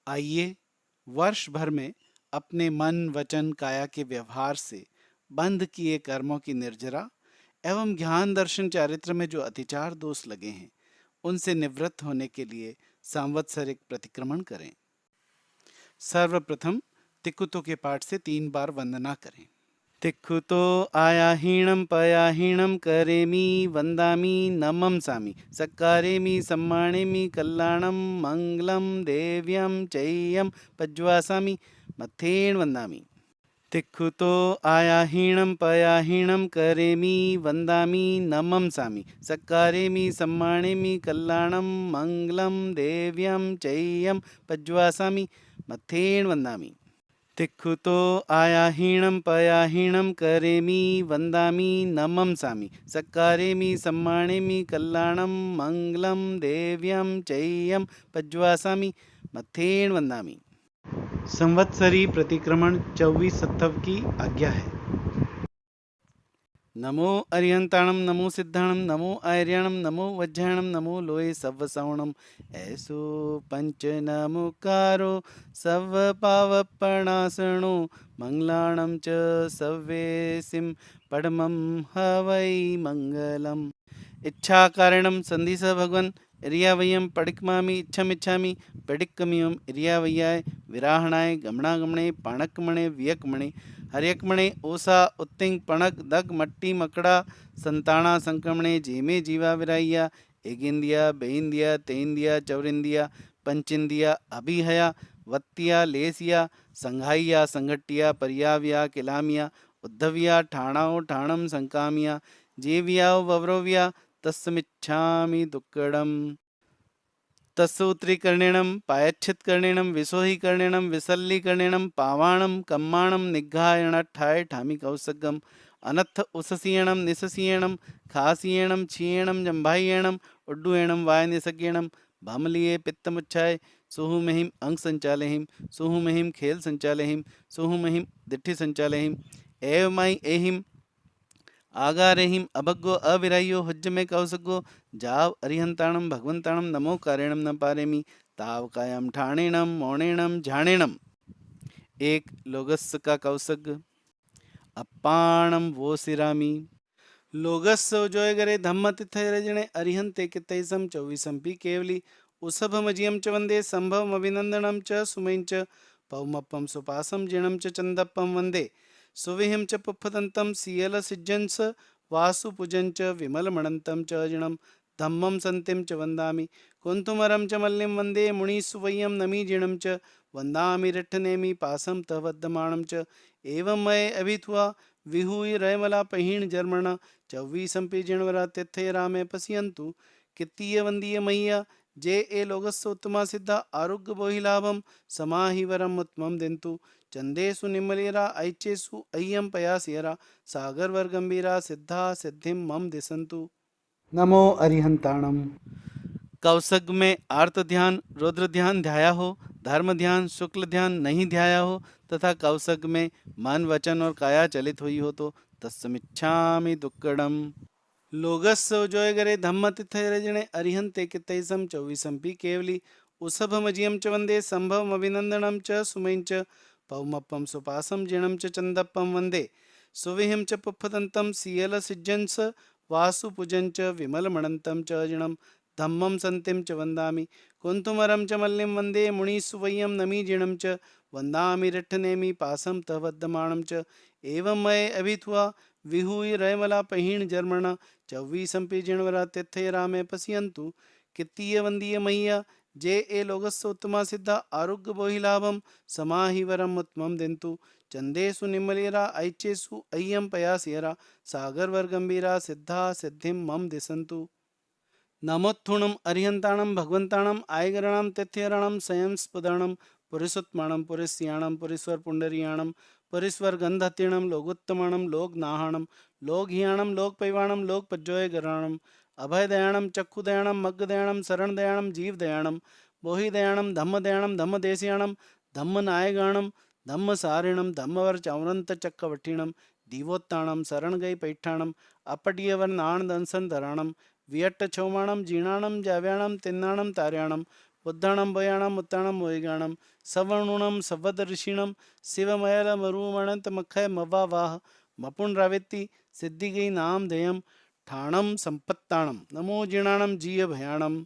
आइए वर्ष भर में अपने मन वचन काया के व्यवहार से बंद किए कर्मों की निर्जरा एवं ज्ञान दर्शन चारित्र में जो अतिचार दोष लगे हैं उनसे निवृत्त होने के लिए सांवत्सरिक प्रतिक्रमण करें। सर्वप्रथम तिक्कुतो के पाठ से 3 बार वंदना करें। तिक्खुतो आयाहीणं पयाहीणं करेमि वन्दामि नमंसामि सक्कारेमि सम्मानेमि कल्याणं मङ्गलं देव्यं चैयं पज्वासामि मत्थेन वन्दामि। तिक्खुतो आयाहीणं पयाहीणं करेमि वन्दामि नमंसामि सक्कारेमि सम्मानेमि कल्याणं मङ्गलं देव्यं चैयं पज्वासामि मत्थेन वन्दामि। तिक्खुतो आयाहीणं पयाहीणं करेमि वन्दामि नमंसामि सक्कारेमि सम्मानेमि कल्याणं मङ्गलं देव्यं चैयं पज्वासामि मत्थेन वन्दामि। संवत्सरी प्रतिक्रमण 24 सत्तव की आज्ञा है। नमो अरिहंताणम नमो सिद्धाणम नमो आर्याणम नमो वज्राणम नमो लोये सव्वसवणम ऐसो पंच नमुकारो सव पावपणासणो मंगलाणम च सव्येसिम पडमं हवै मंगलम। इच्छा कारणम संधिस भगवन इरियावय्यम पडिक्मामि इच्छामि पडिक्कमियम इरियावय्याय विराहणाय गमणागमणे पाणकमणे वियकमणे हरियकमणे ओसा उत्तिंग पणक दग मट्टी मकड़ा संताना संक्रमणे जेमे जीवा विराइया एगिंदिया बेइंदिया तेंदिया चौरिंदिया पंचिंदिया अभिहया वत्तिया लेसिया संघाइया संघटिया परियाव्या किलामिया उद्धविया ठाणाओ ठाणम संकामिया जेविया वव्रव्या तस्मिच्छामि दुक्कडम। तस्सूत्रीकरणेणं पायच्छित्करणेणं विसोहीकरणेणं विसल्लीकरणेणं पावाणं कम्माणं निग्घायणट्ठाय ठामि कौसगम अनत्थ उससीयणं निससीयणं खासीयणं छीयणं जम्भायेणं उड्डुयणं वायनिसज्ञेणं भामलिये पित्तमुच्छाय सुहुमहिम अंग संचालहिम सुहुमहिम खेल संचालहिम सुहुमहिम दिट्ठि संचालहिम एवमाई एहिम आगारेहिम अभग्गो अविरायो हुज्ज में कौसगो जाव अरिहंताणम भगवंताणम नमो कारेणम न पारेमि ताव कायम ठाणेणम मौणेणम झाणेणम। एक लोगस का कौसग अप्पाणम वो सिरामी लोगस जोय गरे धम्म तिथय रजणे अरिहंते कितैसम चौवीसंपी केवली उसभ मजियम च वंदे संभव अभिनंदनम च सुमैं च पौमप्पम सुपासम जिणम च चंदप्पम वंदे सुविहिं च पुप्पदन्तं सीयल सिज्जंस वासुपुजं च विमलमणन्तं च जिणं धम्मं सन्तिं च वन्दामि कुन्तुमरं च मल्लिं वन्दे मुनिसुवय्यं नमि जिणं च वन्दामि रिट्ठनेमि पासं तवद्दमाणं च एवं मये अभिथुआ विहूय रयमला पहीण जर्मण चौवीसंपि जिणवरा तिथय रामे पश्यन्तु कित्तीय वंदीय मैया जे ए लोगस्य उत्तमा सिद्धा आरोग्य बोहि लाभम समाहि वरम उत्तमम दिंतु चंदेसु निम्मलेरा ऐचेसु अय्यम पयासियरा सागर वर गंभीरा सिद्धा सिद्धिम मम दिसंतु। नमो अरिहंताणम। कौसग में आर्त ध्यान रुद्र ध्यान ध्याया हो, धर्म ध्यान शुक्ल ध्यान नहीं ध्याया हो तथा कौसग में मन वचन और काया चलित हुई हो तो तस्मिच्छामि दुक्कडम। लोगस जोय गरे धम्म तिथय रजणे अरिहंते कितैसम चौवीसंपि केवली उसभ मजियम च वंदे संभव अभिनंदनम च सुमैं च पौमप्पम सुपासम जिणं च चंदप्पम वंदे सुविहिं च पुप्पदन्तं सीयल सिज्जंस वासुपुजं च विमलमणन्तं च जिणं धम्मं सन्तिं च वन्दामि कुन्तुमरं च मल्लिं वन्दे मुनिसुवय्यं नमि जिणं च वन्दामि रिट्ठनेमि पासं तवद्दमाणं च एवं मये अभिथुआ विहूय रयमला पहीण जर्मण चौवीसंपि जिणवरा तिथय रामे पश्यन्तु कित्तीय वंदीय मैया जे ए लोगस्य उत्तमा सिद्धा आरोग्य बोहि लाभम समाहि वरम उत्तमम दिंतु चंदेसु निम्मलेरा ऐचेसु अय्यम पयासियरा सागर वर गंभीरा सिद्धा सिद्धिम मम दिसंतु। नमोत्थुणम अरिहंताणम भगवंताणम आयगरणम तिथ्यरणम स्वयं स्पदणम पुरुषोत्तमाणम पुरुष्याणम पुरीश्वर पुंडरीयाणम पुरीश्वर गंधतीणम लोकोत्तमाणम लोकनाहणम लोकहियाणम लोकपैवाणम लोकपज्जोयगराणम अभयदयाणम चक्षुदयाणम मग्गदयाणम शरणदयाणम जीवदयाणम बोहिदयाणम धम्मदयाणम धम्मदेशियाणम धम्मनायगाणम धम्मसारिणम धम्मवर चावरंत चक्रवठीणम दीवोत्ताणम शरणगई पैठाणम अपटियवर नाण दंसन धराणम वियट्ट छौमाणम जीर्णाणम जाव्याणम तिन्नाणम तार्याणम उद्दाणं भयाणं उत्ताणं वैगाणं सवर्णुणं सवदर्शिणं शिवमयलमरुमणन्तमखय मवावाह मपुन रावेत्ति सिद्धिगै नामधेयं ठाणं संपत्ताणं नमो जीर्णाणं जीय भयाणं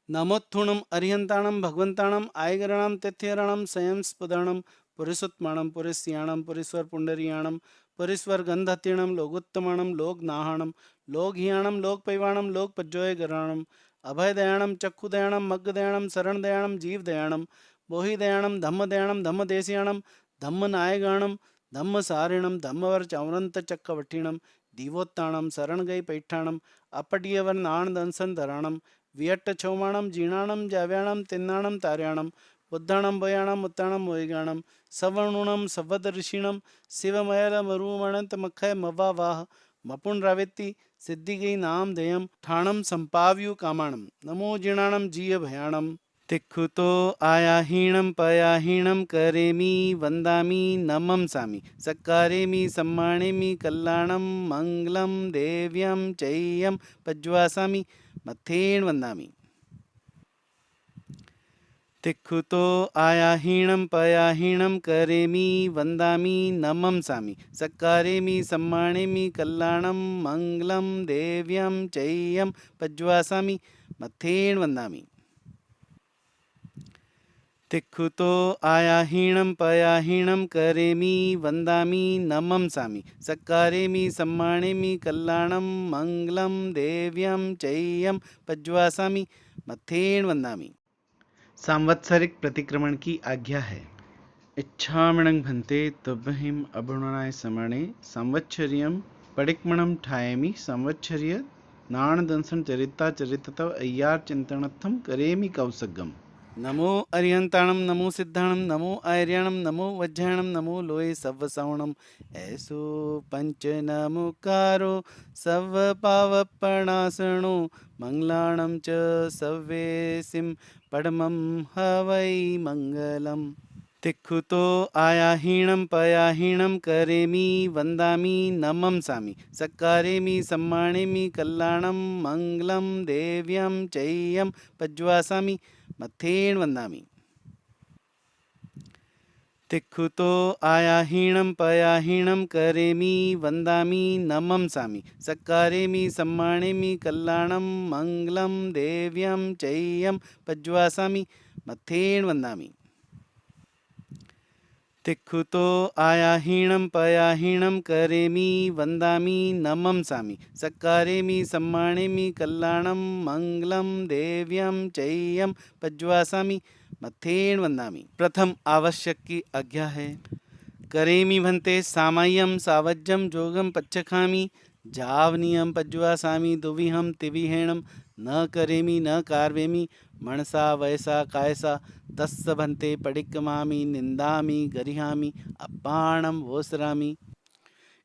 नमोत्थुणम अरिहंताणम भगवंताणम आयगराणम तिथ्यराणम संयम स्पदाणम पुरिसुत्माणम पुरिस्याणम पुरीश्वर पुंडरियाणम पुरीश्वर गंधतीणम लोगोत्तमाणम लोकनाहाणम लोकहियाणम लोकपैवाणम लोकपज्जोय गराणम अभयदयाणम चक्षुदयाणम मग्गदयाणम शरणदयाणम जीवदयाणम बोहिदयाणम धम्मदयाणम धम्मदेशियाणम धम्मनायगाणम धम्मसारिणम धम्मवर चौरंत चक्रवठीणम दीवोत्ताणम शरणगई पैठाणम अपडियवर नाण दंसन धराणम वियट्ट चौमाणम जीर्णाणम जाव्याणम तिन्नाणम तार्याणम बुद्धाणम भयाणम उत्ताणम वैगाणम सवर्णुणम सवदर्शिणम शिवमयलमरुमणन्तमखय मवावाह मपुन रावेत्ति सिद्धिगै नामधेयं ठाणं संपाव्यु कामाणम नमो जीर्णाणम जीय भयाणम तिखुतो आयाहीणं पयाहीणं करेमि वन्दामि नमंसामि सत्कारेमि सम्मानेमि कल्याणं मङ्गलं देव्यं चैयं पज्वासामि मथेन वन्दामि तिखुतो आयाहीणं पयाहीणं करेमि वन्दामि नमंसामि सत्कारेमि सम्मानेमि कल्याणं मङ्गलं देव्यं चैयं पज्वासामि मथेन वन्दामि तिखुतो आयाहीणं पयाहीणं करेमि वन्दामि नमंसामि सत्कारेमि सम्मानेमि कल्याणं मङ्गलं देव्यं चैयं पज्वासामि मथेन वन्दामि। सांवत्सरिक प्रतिक्रमण की आज्ञा है। इच्छामणं भन्ते तुभ्यहिम अभुणाय समाणे संवत्सर्यं पडिक्मणं ठायमि संवत्सर्य नाणदंसन चरिता चरिततव अय्यार चिंतनर्थम करेमि कौसगम। नमो अरिहंताणम नमो सिद्धाणम नमो आर्याणम नमो वज्राणम नमो लोये सवसावणम ऐसो पंच नमुकारो सव पावपणासणो मंगलाणम च सव्येसिम पडमं हवै मंगलम। तिखुतो आयाहीणं पयाहीणं करेमि वन्दामि नमंसामि सत्कारेमि सम्मानेमि कल्याणं मङ्गलं देव्यं चैयं पज्वासामि मथेन वन्दामि। तिखुतो आयाहीणं पयाहीणं करेमि वन्दामि नमंसामि सत्कारेमि सम्मानेमि कल्याणं मङ्गलं देव्यं चैयं पज्वासामि मथेन वन्दामि। तिखुतो आयाहीणं पयाहीणं करेमि वन्दामि नमंसामि सत्कारेमि सम्मानेमि कल्याणं मङ्गलं देव्यं चैयं पज्वासामि मथेन वन्दामि। प्रथम आवश्यक की आज्ञा है। करेमि भन्ते सामय्यं सावज्यं जोगं पच्चखामि जावनीयं पज्वासामि दुविहं तिविहेणं न करेमि न कार्वेमि मनसा वयसा कायसा तस्स भन्ते पडिक्कमामि निंदामि गरिहामि अपाणम वोसरामि।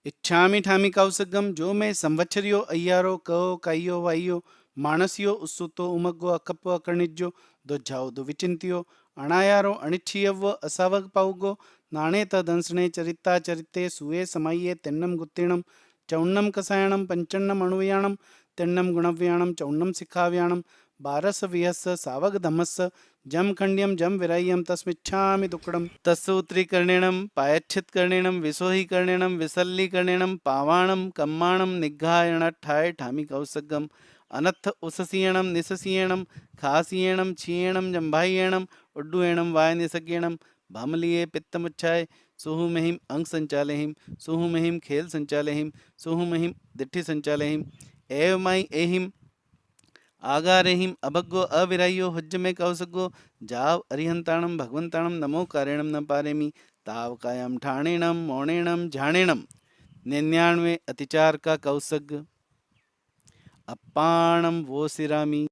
इच्छामि ठामि कौसगम जो मैं संवत्सरियो अय्यारो कहो काइयो वाइयो मानसियो उत्सुतो उमग्गो अकप्पो अकर्णिज्जो दुझाओ दुविचिंतियो अणायारो अणिच्छियव्व असावग पाउगो नाणे तदंसणे चरिता चरिते सुए समाये तेन्नम गुत्तीणम चौन्नम कसायणम पंचन्नम अणुव्याणम तेन्नम गुणव्याणम चौन्नम सिखाव्याणम बारस विहस्स सावग धमस्स जम खंड्यम जम विराय्यम तस्मिच्छामि दुक्कडम तस्सूत्रीकरणेणम पायच्छित्करणेणम विसोहीकरणेणम विसल्लीकरणेणम पावाणम कम्माणम निग्घायणट्ठाय ठामि कौसगम अनत्थ उससीयणम निससीयणम खासीयणम छीयणम जंभायणम उड्डुयणम वाय निसज्ञणम भमलिये पित्तमुच्छाय सुहु महिम अंग संचालहिम सुहु महिम खेल संचालहिम सुहु महिम दिट्ठि संचालहिम एवमाई एहिम आगारेहिम अभग्गो अविरायो हुज्ज में कौसगो जाव अरिहंताणम भगवंताणम नमो कारेणम न पारेमि ताव कायम ठाणेणम मोणेणम झाणेणम। 99 अतिचार का कौसग अपाणम वो सिरामी।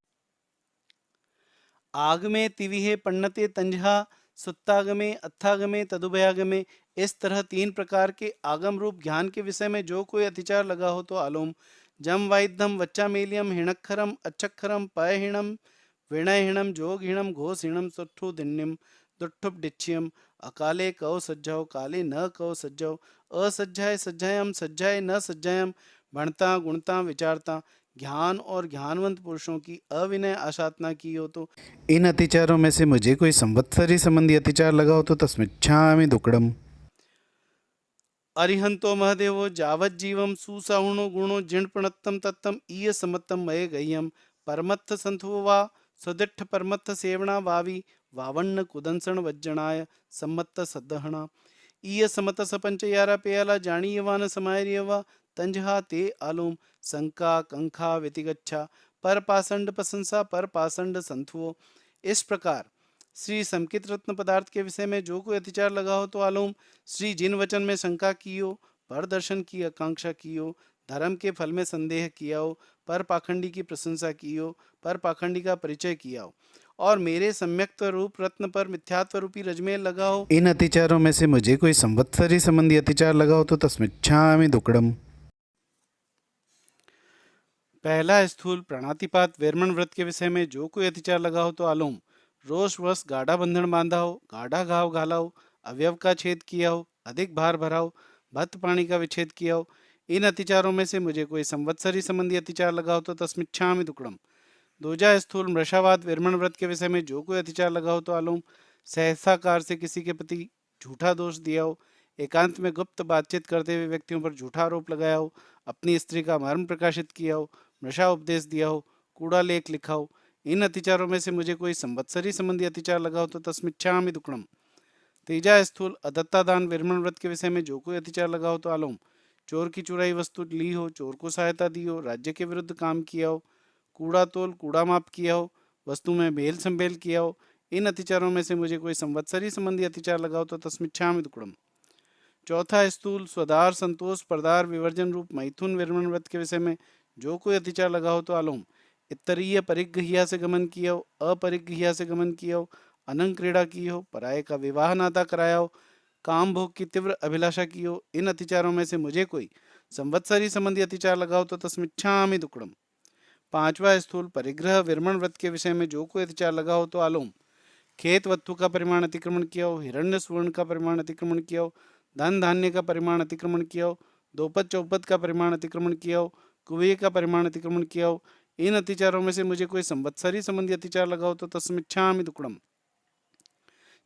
आगमे तिविहे पन्नते तंजहा सुत्तागमे अत्थागमे तदुभयागमे। इस तरह 3 प्रकार के आगम रूप ज्ञान के विषय में जो कोई अतिचार लगा हो तो आलोम जम वाइद्धम वच्चामेलियम हिणक्षरम अच्छक्षरम पयहिणम विणयहिणम जोगहिणम घोषहिणम सुट्ठु दिन्निम दुट्ठुप डिच्छियम अकाले कौ सज्जाओ काले न कौ सज्जाओ असज्जाय सज्जायम सज्जाय न सज्जायम भणता गुणता विचारता ज्ञान और ज्ञानवंत पुरुषों की अविनय आसाधना की हो तो। इन अतिचारों में से मुझे कोई संवत्सरी संबंधी अतिचार लगा हो तो तस्मिच्छामि दुक्कडम। अरिहंतो महदेवो जावज्जीवं सुसहुणो गुणो जिणपणत्तम तत्तम ईय समत्तम मये गह्यम परमत्थ संथो वा सुदिट्ठ परमत्थ सेवणा वावी वावण्ण कुदंसण वज्जणाय सम्मत्त सद्दहणा ईय समत सपंच यारा पेयाला जानीयवान समायरियवा तंजहा ते आलोम संका कंखा व्यतिगच्छा पर पाषंड प्रशंसा पर पाषंड संथुओ। इस प्रकार श्री समकित रत्न पदार्थ के विषय में जो कोई अतिचार लगा हो तो आलोम श्री जिन वचन में शंका की हो, पर दर्शन की आकांक्षा की हो, धर्म के फल में संदेह किया हो, पर पाखंडी की प्रशंसा की हो, पर पाखंडी का परिचय किया हो और मेरे सम्यक्त रूप रत्न पर मिथ्यात्व रूपी रजमेल लगा हो। इन अतिचारों में से मुझे कोई संवत्सरी संबंधी अतिचार लगा हो तो तस्मिच्छामि दुक्कडम। पहला स्थूल प्राणातिपात वेरमण व्रत के विषय में जो कोई अतिचार लगा हो तो आलोम रोष वश गाढ़ा बंधन बांधा हो, गाढ़ा घाव घाला हो, अवयव का छेद किया हो, अधिक भार भरा हो, भक्त पाणी का विच्छेद किया हो। इन अतिचारों में से मुझे कोई संवत्सरी संबंधी अतिचार लगा हो तो तस्मिच्छामि दुक्कडम। दूजा स्थूल मृषावाद विरमण व्रत के विषय में जो कोई अतिचार लगा हो तो आलोम सहसाकार से किसी के प्रति झूठा दोष दिया हो, एकांत में गुप्त बातचीत करते हुए व्यक्तियों पर झूठा आरोप लगाया हो, अपनी स्त्री का मर्म प्रकाशित किया हो, मृषा उपदेश दिया हो, कूड़ा लेख लिखा हो। इन अतिचारों में से मुझे कोई संवत्सरी संबंधी अतिचार लगा हो तो तस्मिच्छामि दुक्कडम। तीजा स्थूल अदत्ता दान विरमण व्रत के विषय में जो कोई अतिचार लगा हो तो आलोम चोर की चुराई वस्तु ली हो, चोर को सहायता दी हो, राज्य के विरुद्ध काम किया हो, कूड़ा तोल कूड़ा माप किया हो, वस्तु में बेल संबेल किया हो। इन अतिचारों में से मुझे कोई संवत्सरी संबंधी अतिचार लगा हो तो तस्मिच्छामि दुक्कडम। चौथा स्थूल स्वदार संतोष परदार विवर्जन रूप मैथुन विरमण व्रत के विषय में जो कोई अतिचार लगा हो तो आलोम इतरीय परिग्रहिया से गमन किया हो, अपरिग्रहिया से गमन किया हो, अनंग क्रीड़ा की हो, पराये का विवाह नाता कराया हो, काम भोग की तीव्र अभिलाषा की हो। इन अतिचारों में से मुझे कोई संवत्सरी संबंधी अतिचार लगा हो तो तस्मिच्छामि दुक्कडम। पांचवा स्थूल परिग्रह विरमण व्रत के विषय में जो कोई अतिचार लगा हो तो आलोम खेत वस्तु का परिमाण अतिक्रमण किया हो, हिरण्य सुवर्ण का परिमाण अतिक्रमण किया हो, धन धान्य का परिमाण अतिक्रमण किया हो, दोपद चौपद का परिमाण अतिक्रमण किया हो, कुएं का परिमाण अतिक्रमण किया हो। इन अतिचारों में से मुझे कोई संवत्सरी संबंधी अतिचार लगा हो तो तस्मिच्छामि दुक्कडम।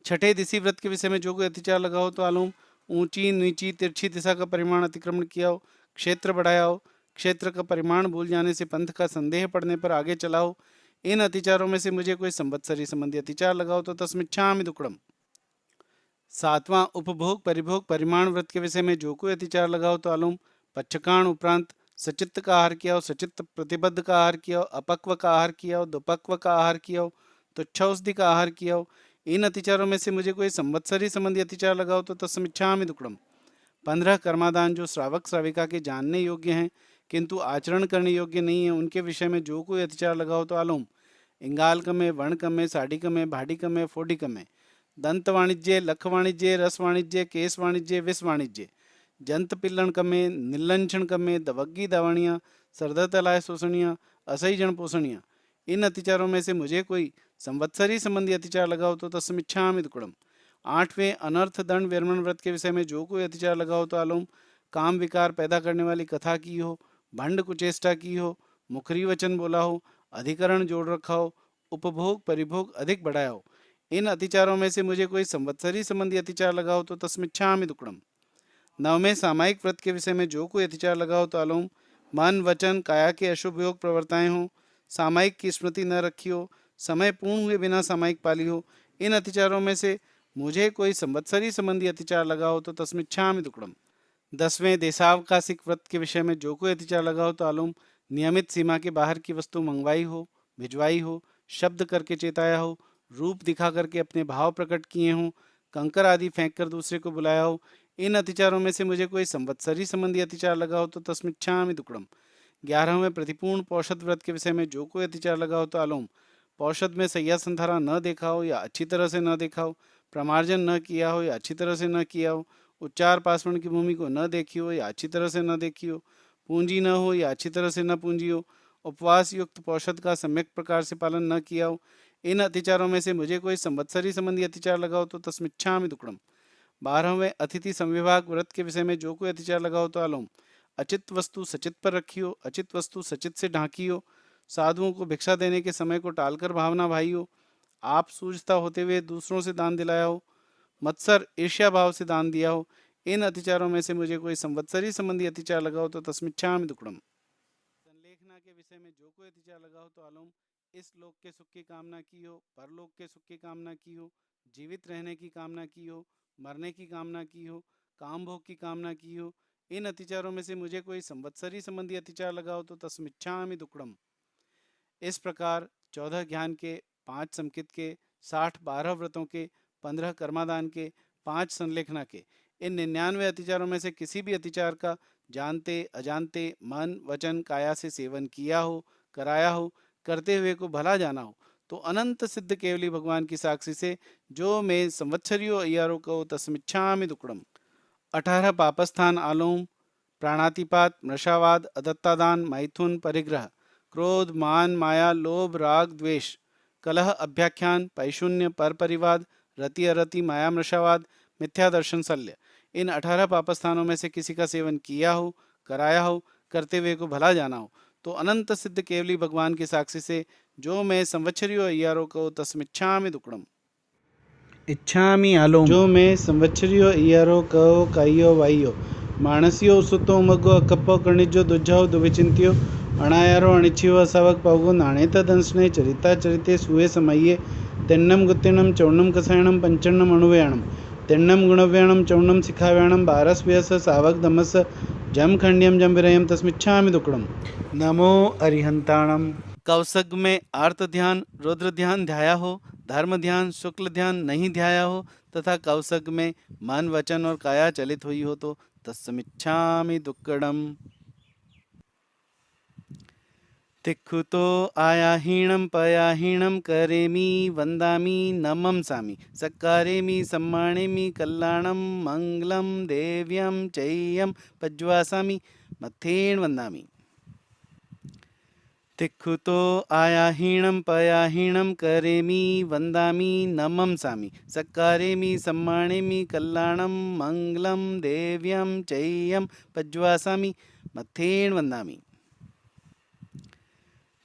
छठे दिशि व्रत के विषय में जो कोई अतिचार लगा हो तो आलोम ऊंची नीची तिरछी दिशा का परिमाण अतिक्रमण किया हो, क्षेत्र बढ़ाया हो, क्षेत्र का परिमाण भूल जाने से पंथ का संदेह पड़ने पर आगे चला हो। इन अतिचारों में से मुझे कोई संवत्सरी संबंधी अतिचार लगा हो तो तस्मिच्छामि दुक्कडम। सातवां उपभोग परिभोग परिमाण व्रत के विषय में जो कोई अतिचार लगा हो तो आलोम पच्छकाण उपरांत सचित्त का आहार किया हो, सचित्त प्रतिबद्ध का आहार किया हो, अपक्व का आहार किया हो, दुपक्व का आहार किया हो, तुच्छौषधि का आहार किया हो। इन अतिचारों में से मुझे कोई संवत्सरी संबंधी अतिचार लगा हो तो तस्मिच्छामि दुक्कडम। 15 कर्मादान जो श्रावक श्राविका के जानने योग्य हैं किंतु आचरण करने योग्य नहीं है, उनके विषय में जो कोई अतिचार लगा हो तो आलोम इंगालकम में, वर्णकम में, साडिकम में, भाडिकम में, फोडिकम में, दंत वाणिज्य, लख वाणिज्य, रस वाणिज्य, केस वाणिज्य, विष वाणिज्य, जंत पिल्लन कमे, निल्लंक्षण कमे, दवग्गी दावणियाँ, सरदतलाय शोषणियाँ, असही जन पोषणियाँ। इन अतिचारों में से मुझे कोई संवत्सरी संबंधी अतिचार लगा हो तो तस्मिच्छामि दुक्कडम। आठवें अनर्थ दंड विरमण व्रत के विषय में जो कोई अतिचार लगा हो तो आलोम काम विकार पैदा करने वाली कथा की हो, भंड कुचेष्टा की हो, मुखरी वचन बोला हो, अधिकरण जोड़ रखा हो, उपभोग परिभोग अधिक बढ़ाया हो। इन अतिचारों में से मुझे कोई संवत्सरी संबंधी अतिचार लगा हो तो तस्मिच्छामि दुक्कडम। नवमें सामायिक व्रत के विषय में जो कोई अतिचार लगा हो तो आलोम मन वचन काया के अशुभ योग प्रवर्ताएं हो, सामायिक की स्मृति न रखी हो, समय पूर्ण हुए बिना सामायिक पाली हो। इन अतिचारों में से मुझे कोई संवत्सरी संबंधी अतिचार लगा हो तो तस्मिच्छामि दुक्कडम। 10वें देशावकाशिक व्रत के विषय में जो कोई अतिचार लगा हो तो आलोम नियमित सीमा के बाहर की वस्तु मंगवाई हो, भिजवाई हो, शब्द करके चेताया हो, रूप दिखा करके अपने भाव प्रकट किए हों, कंकर आदि फेंक कर दूसरे को बुलाया हो। इन अतिचारों में से मुझे कोई संवत्सरी संबंधी अतिचार लगा हो तो तस्मिच्छामि दुक्कडम। 11वें प्रतिपूर्ण पौषध व्रत के विषय में जो कोई अतिचार लगा हो तो आलोम पौषध में सैया संधारा न देखा हो या अच्छी तरह से न देखा हो, प्रमार्जन न किया हो या अच्छी तरह से न किया हो, उच्चार पासवण की भूमि को न देखी हो या अच्छी तरह से न देखी हो, पूंजी न हो या अच्छी तरह से न पूंजी हो, उपवास युक्त पौषध का सम्यक प्रकार से पालन न किया हो। इन अतिचारों में से मुझे कोई संवत्सरी संबंधी अतिचार लगा हो तो तस्मिच्छामि दुक्कडम। 12वें अतिथि संविभाग व्रत के विषय में जो कोई अतिचार लगा हो तो आलोम अचित वस्तु सचित पर रखियो, अचित वस्तु सचित से ढांकियो। साधुओं को भिक्षा देने के समय को टालकर भावना भाइयो। आप सूझता होते हुए दूसरों से दान दिलाया हो। मत्सर ईर्ष्या भाव से दान दिया हो। इन अतिचारों में से मुझे कोई संवत्सरी संबंधी अतिचार लगा हो तो तस्मिच्छामि दुक्कडम। संलेखना के विषय में जो कोई अतिचार लगा हो तो आलोम। इस लोक के सुख की कामना की हो, परलोक के सुख की कामना की हो, जीवित रहने की कामना की हो, मरने की कामना की हो, काम भोग की कामना की हो, इन अतिचारों में से मुझे कोई संवत्सरी संबंधी अतिचार लगा हो तो तस्मिच्छामि दुक्कडम। इस प्रकार 14 ज्ञान के, 5 समकित के, 60 12 व्रतों के, 15 कर्मादान के, 5 संलेखना के, इन 99 अतिचारों में से किसी भी अतिचार का जानते अजानते मन वचन काया से सेवन किया हो, कराया हो, करते हुए को भला जाना हो तो अनंत सिद्ध केवली भगवान की साक्षी से जो मैं संवत्सरियों अय्यारों को तस्मिच्छामि दुक्कडम। 18 पापस्थान आलोम, प्राणातिपात, मृषावाद, अदत्तादान, मैथुन, परिग्रह, क्रोध, मान, माया, लोभ, राग, द्वेष, कलह, अभ्याख्यान, पैशून्य, पर परिवाद, रति अरति, माया, मृषावाद, मिथ्या दर्शन, शल्य, इन 18 पापस्थानों में से किसी का सेवन किया हो, कराया हो, करते हुए को भला जाना हो तो अनंत सिद्ध केवली भगवान की साक्षी से जो मैं संवत्सरियों अय्यारों को तस्मिच्छामि दुक्कडम। इच्छामि आलोम। जो मैं संवत्सरियों अय्यारों को कायो वाइयो मानसियो सुतो मगो अकप्पो कणिजो दुज्जाओ दुविचिंतियो अणायारो अणिचियो असावक पावगो नाणेता दंसने चरिता चरिते सुए समये तेन्नम गुत्तिनम चौर्णम कसायणम पंचन्नम अणुव्याणम तेन्नम गुणव्याणम चौर्णम शिखाव्याणम बारस व्यस सावक दमस जम खंड्यम जम विरयम तस्मिच्छामि दुक्कडम। नमो अरिहंताणम। कौसग में आर्त ध्यान रुद्र ध्यान ध्याया हो, धर्म ध्यान शुक्ल ध्यान नहीं ध्याया हो तथा कौसग में मन वचन और काया चलित हुई हो तो तस्मिच्छामि दुक्कडम। तिक्खुतो आयाहीणं पयाहीणं करेमि वन्दामि नमंसामि सक्कारेमि सम्मानेमि कल्याणं मङ्गलं देव्यं चेयं पज्वासामि मथेन वन्दामि। तिक्खुतो आयाहीणं पयाहीणं करेमि वन्दामि नमंसामि सक्कारेमि सम्मानेमि कल्याणं मङ्गलं देव्यं चेयं पज्वासामि मथेन वन्दामि।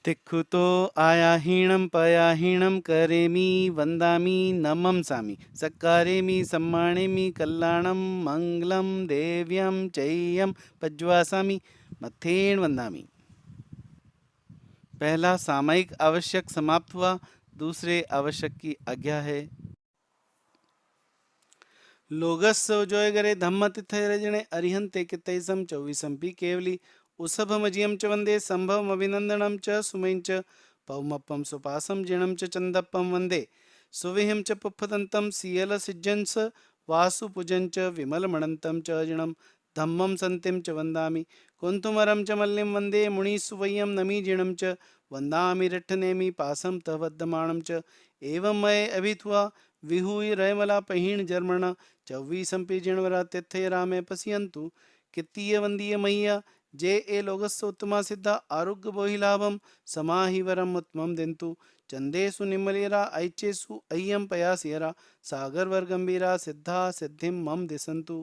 तिक्खुतो आयाहीणं पयाहीणं करेमि वन्दामि नमंसामि सक्कारेमि सम्मानेमि कल्याणं मङ्गलं देव्यं चेयं पज्वासामि मथेन वन्दामि। पहला सामयिक आवश्यक समाप्त हुआ, दूसरे आवश्यक की आज्ञा है। लोगस जोय गरे धम्म तिथय जणे अरिहंते कितैसम 24 पी केवली उसभमजियम च वंदे संभवम अभिनंदनम च सुमैं च पौमप्पम सुपासम जिणम च चंदप्पम वंदे सुविहिम च पुप्पदंतम सियल सिज्जंस वासुपुजं च विमलमणंतम च जिणम धम्मं संतिम च वंदामि कुंतुमरं च मल्लिं वंदे मुनिसुवय्यं नमि जिणं च वंदामि रिट्ठनेमि पासं तवद्दमाणं च एवं मय अभिथुआ विहूय रयमला पहिण जर्मण 24 जिणवरा तिथय रामे पश्यन्तु कित्तीय वंदीय मैया जे ए लोगस्य उत्तमा सिद्धा आरोग्य बोहिलाभम समाहि वरम उत्तमम दिंतु चंदेसु निमलेरा ऐचेसु अय्यम पयासियरा सागर वर गंभीरा सिद्धा सिद्धिम मम दिसंतु।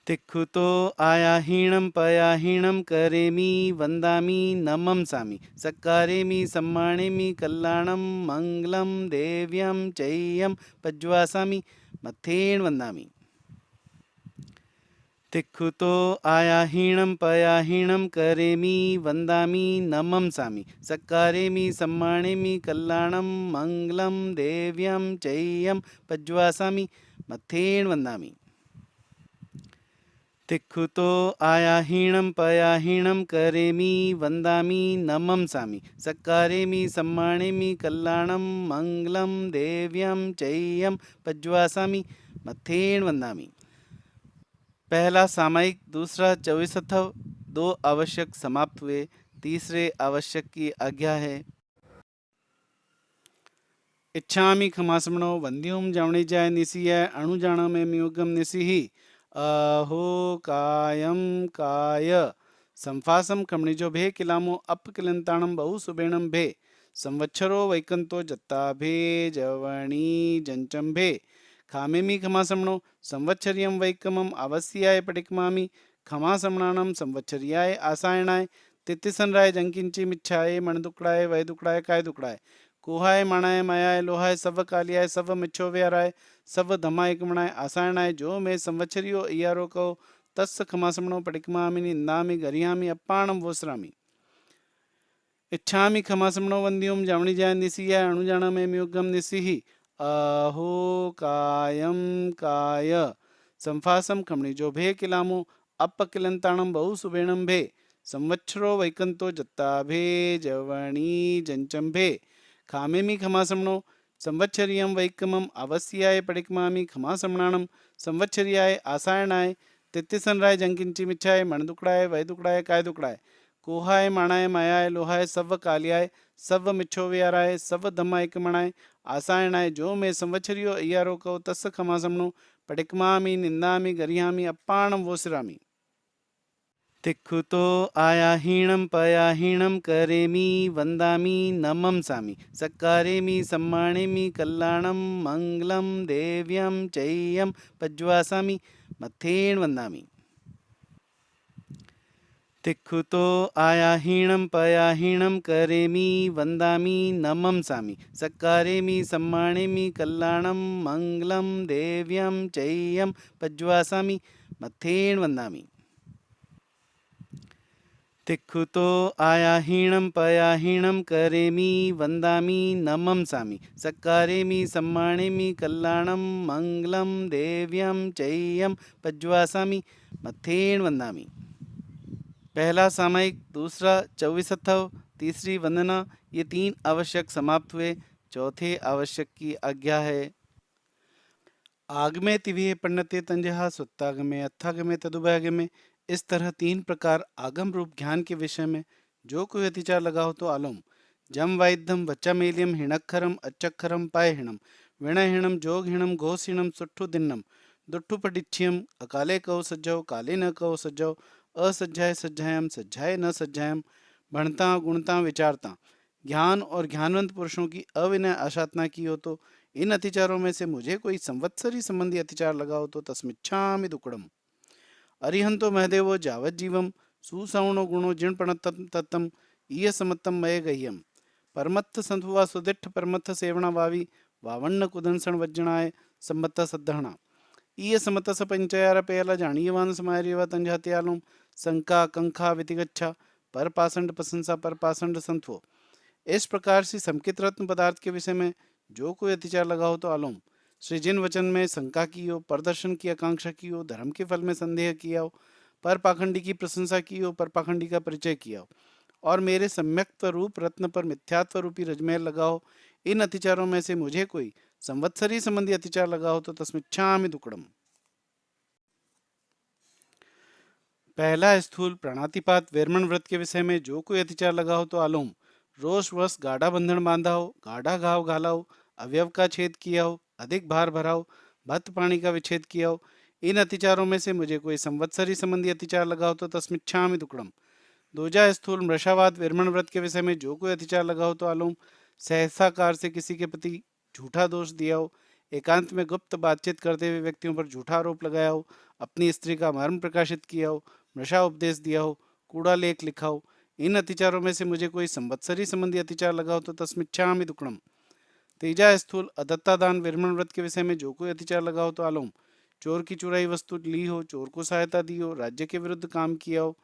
तिक्खुतो आयाहीणं पयाहीणं करेमि वन्दामि नमंसामि सक्कारेमि सम्मानेमि कल्याणं मङ्गलं देव्यं चेयं पज्वासामि मथेन वन्दामि। तिक्खुतो आयाहीणं पयाहीणं करेमि वन्दामि नमंसामि सक्कारेमि सम्मानेमि कल्याणं मङ्गलं देव्यं चेयं पज्वासामि मथेन वन्दामि। तिक्खुतो आयाहीणं पयाहीणं करेमि वन्दामि नमंसामि सक्कारेमि सम्मानेमि कल्याणं मङ्गलं देव्यं चेयं पज्वासामि मथेन वन्दामि। पहला सामयिक, दूसरा 24 दो आवश्यक समाप्त हुए, तीसरे आवश्यक की आज्ञा है। इच्छामि खमासमणो वंद्युम जावणी जाय निसी है अणुजाणा में मियोगम निसी ही अहो कायम काय संफासम कमणिजो भे किलामो अपकिलंताणम बहु सुबेणम भे संवत्सरो वैकंतो जत्ता भे जवणी जंचम भे खामेमि खमासमणो संवत्सर्यं वैकमम आवस्याय पटिकमामि खमासमणानं संवत्सर्याय आसायणाय तिथिसनराय जंकिंची मिच्छाय मणदुकड़ाय वैदुकड़ाय काय दुकड़ाय कुहाय मणाय मयाय लोहाय सव कालियाय सव मिच्छो व्याराय सव धमाय कमणाय आसायणाय जो मैं संवत्सरियो इयारो को तस्स खमासमणो पटिकमामि निंदामि गरियामि अप्पाणम वोसरामि इच्छामि खमासमणो वंद्योम जावणी जाय निसिया अणुजाना में म्युगम निसिहि अहो कायम काय संफासम खमणी जो भे किलामो अप किलंताणम बहु सुबेणम भे संवत्सरो वैकंतो जत्ता भे जवणी जंचम भे खामेमि खमासमणो संवत्सरियं वैकमम अवस्याय पडिकमामि खमासमणाणम संवत्सर्याय आसायणाय तिथिसनराय जंकिंची मिच्छाय मणदुकड़ाय वैदुकड़ाय काय दुकड़ाय कोहाय माणाय मायाय लोहाय सव कालियाय सव मिच्छो व्याराय सव धमाय कमणाय आसायणाय जो मैं संवत्सरियो अय्यारो को तस्स खमासमणो पडिकमामि निंदामि गरियामि अप्पाणम वोसरामि तिक्खुतो आयाहीणं पयाहीणं करेमि वन्दामि नमंसामि सत्कारेमि सम्मानेमि कल्याणं मङ्गलं देव्यं चेयं पज्वासामि मथेन वन्दामि तिक्खुतो आयाहीणं पयाहीणं करेमि वन्दामि नमंसामि सत्कारेमि सम्मानेमि कल्याणं मङ्गलं देव्यं चेयं पज्वासामि मथेन वन्दामि तिक्खुतो आयाहीणं पयाहीणं करेमि वन्दामि नमंसामि सत्कारेमि सम्मानेमि कल्याणं मङ्गलं देव्यं चेयं पज्वासामि मथेन वन्दामि पहला सामयिक, दूसरा 24 तीसरी वंदना, ये 3 आवश्यक समाप्त हुए। चौथे आवश्यक की आज्ञा है। आगमे तिविहे पण्णते तंजहा सुत्तागमे अत्थागमे तदुभयगमे। इस तरह 3 प्रकार आगम रूप ज्ञान के विषय में जो कोई अतिचार लगा हो तो आलोम। जम वाइद्यम वच्चामेलियम हिणक्षरम अच्चक्षरम पायहिणम विणहिणम जोगहिणम घोषहिणम सुट्ठु दिन्नम दुट्ठु पटिच्छियम अकाले कहो सज्जो काले न कहो सज्जो असज्जाय सज्जायम सज्जाय न सज्जायम भणता गुणता विचारता। ज्ञान और ज्ञानवंत पुरुषों की अविनय आशातना की हो तो इन अतिचारों में से मुझे कोई संवत्सरी संबंधी अतिचार लगा हो तो तस्मिच्छामि दुक्कडम। अरिहंतो महदेवो जावत जीवम सुसवणो गुणो जिणपण तत्तम ईय समत्तम मये गह्यम परमत्थ संतुवा सुदिठ परमत्थ सेवणा वावी वावण्ण कुदंसण वज्जणाय संबत्त सद्धहणा ईय समत स पंचयार पेयला जानीयवान समार्यवा तंजात्यालुम संका कंखा वितिगच्छा पर पाषंड प्रशंसा पर पाषंड संतवो। इस प्रकार से समकित रत्न पदार्थ के विषय में जो कोई अतिचार लगा हो तो आलोम। श्री जिन वचन में शंका की हो, प्रदर्शन की आकांक्षा की हो, धर्म के फल में संदेह किया हो, पर पाखंडी की प्रशंसा की हो, पर पाखंडी का परिचय किया हो और मेरे सम्यक्त्व रूप रत्न पर मिथ्यात्व रूपी रजमेर लगा हो, इन अतिचारों में से मुझे कोई संवत्सरी संबंधी अतिचार लगा हो तो तस्मिच्छामि दुक्कडम। पहला स्थूल प्राणातिपात विरमण व्रत के विषय में जो कोई अतिचार लगा हो तो आलोम। रोष वश गाढ़ा बंधन बांधा हो, गाढ़ा घाव घाला हो, अवयव का छेद किया हो, अधिक भार भरा हो, भक्त पाणी का विच्छेद किया हो, इन अतिचारों में से मुझे कोई संवत्सरी संबंधी अतिचार लगा हो तो तस्मिच्छामि दुक्कडम। दूजा स्थूल मृषावाद विरमण व्रत के विषय में जो कोई अतिचार लगा हो तो आलोम। सहसाकार से किसी के प्रति झूठा दोष दिया हो, एकांत में गुप्त बातचीत करते हुए व्यक्तियों पर झूठा आरोप लगाया हो, अपनी स्त्री का मर्म प्रकाशित किया हो, मृषा उपदेश दिया हो, कूड़ा लेख लिखा हो, इन अतिचारों में से मुझे कोई संवत्सरी संबंधी अतिचार लगा हो तो तस्मिच्छामि दुक्कडम। तीजा स्थूल अदत्ता दान विरमण व्रत के विषय में जो कोई अतिचार लगा हो तो आलोम। चोर की चुराई वस्तु ली हो, चोर को सहायता दी हो, राज्य के विरुद्ध काम किया हो,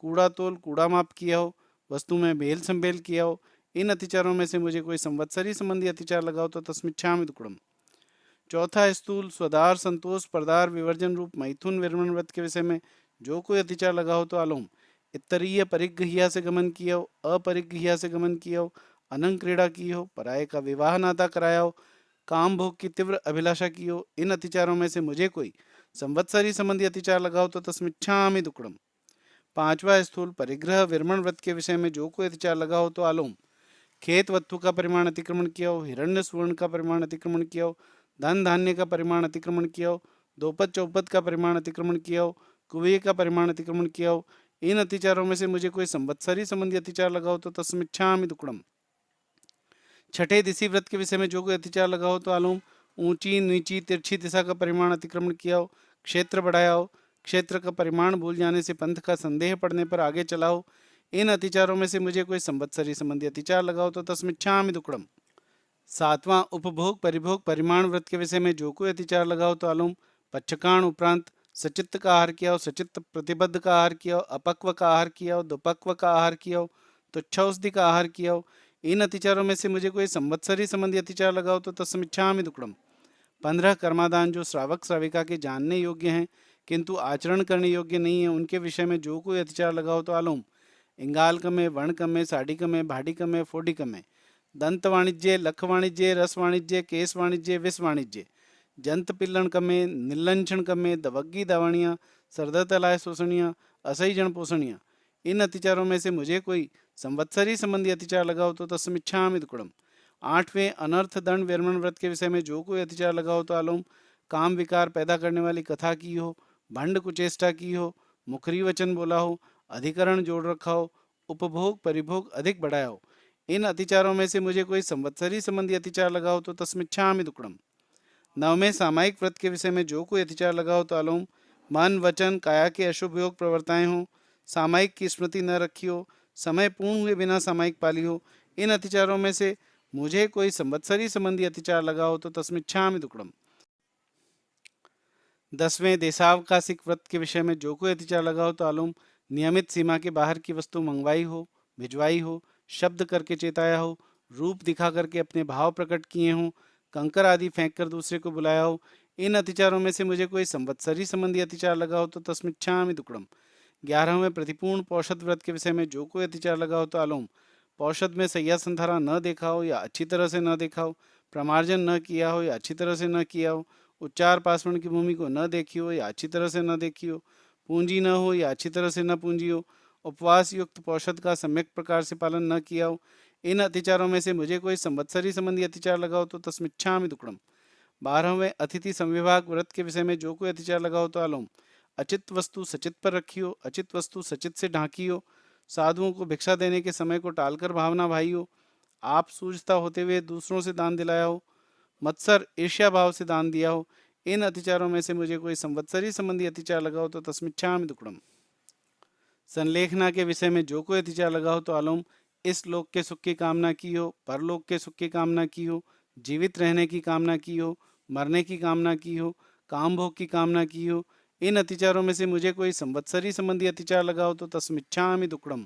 कूड़ा तोल कूड़ा माप किया हो, वस्तु में बेल संबेल किया हो, इन अतिचारों में से मुझे कोई संवत्सरी संबंधी अतिचार लगा हो तो तस्मिच्छामि दुक्कडम। चौथा स्थूल स्वदार संतोष परदार विवर्जन रूप मैथुन विरमण व्रत के विषय में जो कोई अतिचार लगा हो तो आलोम। इतरीय परिग्रहिया से गमन किया हो, अपरिग्रहिया से गमन किया हो, अनंग क्रीड़ा की हो, पराये का विवाह नाता कराया हो, काम भोग की तीव्र अभिलाषा की हो, इन अतिचारों में से मुझे कोई संवत्सरी संबंधी अतिचार लगा हो तो तस्मिच्छामि दुक्कडम। पांचवा स्थूल परिग्रह विरमण व्रत के विषय में जो कोई अतिचार लगा हो तो आलोम। खेत वस्तु का परिमाण अतिक्रमण किया हो, हिरण्य सुवर्ण का परिमाण अतिक्रमण किया हो, धन धान्य का परिमाण अतिक्रमण किया हो, दोपत चौपत का परिमाण अतिक्रमण किया हो, कुएं का परिमाण अतिक्रमण किया हो, इन अतिचारों में से मुझे कोई संवत्सरी संबंधी अतिचार लगा हो तो तस्मिच्छामि दुक्कडम। छठे दिसी व्रत के विषय में जो कोई अतिचार लगा हो तो आलोम। ऊंची नीची तिरछी दिशा का परिमाण अतिक्रमण किया हो, क्षेत्र बढ़ाया हो, क्षेत्र का परिमाण भूल जाने से पंथ का संदेह पड़ने पर आगे चला हो, इन अतिचारों में से मुझे कोई संवत्सरी संबंधी अतिचार लगा हो तो तस्मिच्छामि दुक्कडम। सातवां, उपभोग परिभोग परिमाण व्रत के विषय में जो कोई अतिचार लगा हो तो अलुम। पच्छकाण उपरांत सचित्त का आहार किया हो, सचित्त प्रतिबद्ध का आहार किया हो, अपक्व का आहार किया हो, दुपक्व का आहार किया हो, तुच्छौषधि का आहार किया हो, इन अतिचारों में से मुझे कोई संवत्सरी संबंधी अतिचार लगा हो तो तस्मिच्छामि दुक्कडम। 15 कर्मादान जो श्रावक श्राविका के जानने योग्य हैं किंतु आचरण करने योग्य नहीं है, उनके विषय में जो कोई अतिचार लगा हो तो अलुम। इंगालकमे, वर्णकमे, साडिकमे, भाडिकमे, फोडिकमे, दंत वाणिज्य, लख वाणिज्य, रस वाणिज्य, केस वाणिज्य, विष वाणिज्य, जंत पिल्लन कमे, निलंचन कमे, दवग्गी दावणियाँ, सरदतलाय शोषणियाँ, असही जन पोषणियाँ, इन अतिचारों में से मुझे कोई संवत्सरी संबंधी अतिचार लगा हो तो तस्मिच्छामि दुक्कडम। 8वें, अनर्थ दंड व्यर्मण व्रत के विषय में जो कोई अतिचार लगा हो तो अलुम। काम विकार पैदा करने वाली कथा की हो, भंड कुचेष्टा की हो, मुखरी वचन बोला हो, अधिकरण जोड़ रखा हो, उपभोग परिभोग अधिक बढ़ाया हो, इन अतिचारों में से मुझे कोई संवत्सरी संबंधी अतिचार लगा हो तो तस्मिच्छामि दुक्कडम। 9वें, सामायिक व्रत के विषय में जो कोई अतिचार लगा हो तो अलुम। मन वचन काया के अशुभ योग प्रवर्ताएं हो, सामायिक की स्मृति न रखी हो, समय पूर्ण हुए बिना सामायिक पाली हो, इन अतिचारों में से मुझे कोई संवत्सरी संबंधी अतिचार लगा हो तो तस्मिच्छामि दुक्कडम। 10वें, देशावकाशिक व्रत के विषय में जो कोई अतिचार लगा हो तो अलुम। नियमित सीमा के बाहर की वस्तु मंगवाई हो, भिजवाई हो, शब्द करके चेताया हो, रूप दिखा करके अपने भाव प्रकट किए हों, कंकर आदि फेंक कर दूसरे को बुलाया हो, इन अतिचारों में से मुझे कोई संवत्सरी संबंधी अतिचार लगा हो तो तस्मिच्छामि दुक्कडम। 11वें, प्रतिपूर्ण पौषध व्रत के विषय में जो कोई अतिचार लगा हो तो अलुम। पौषध में सैया संधारा न देखा हो या अच्छी तरह से न देखा हो, प्रमार्जन न किया हो या अच्छी तरह से न किया हो, उच्चार पासवण की भूमि को न देखी हो या अच्छी तरह से न देखी हो, पूंजी न हो या अच्छी तरह से न पूंजी हो, उपवास युक्त पौषध का सम्यक प्रकार से पालन न किया हो, इन अतिचारों में से मुझे कोई संवत्सरी संबंधी अतिचार लगा हो तो तस्मिच्छामि दुक्कडम। 12वें, अतिथि संविभाग व्रत के विषय में जो कोई अतिचार लगा हो तो अलुम। अचित वस्तु सचित पर रखी हो, अचित वस्तु सचित से ढांकी हो, साधुओं को भिक्षा देने के समय को टालकर भावना भाई हो, आप सूझता होते हुए दूसरों से दान दिलाया हो, मत्सर ईर्ष्या भाव से दान दिया हो, इन अतिचारों में से मुझे कोई संवत्सरी संबंधी अतिचार लगा हो तो तस्मिच्छामि दुक्कडम। संलेखना के विषय में जो कोई अतिचार लगा हो तो अलुम। इस लोक के सुख की कामना की हो, परलोक के सुख की कामना की हो, जीवित रहने की कामना की हो, मरने की कामना की हो, काम भोग की कामना की हो, इन अतिचारों में से मुझे कोई संवत्सरी संबंधी अतिचार लगा हो तो तस्मिच्छामि दुक्कडम।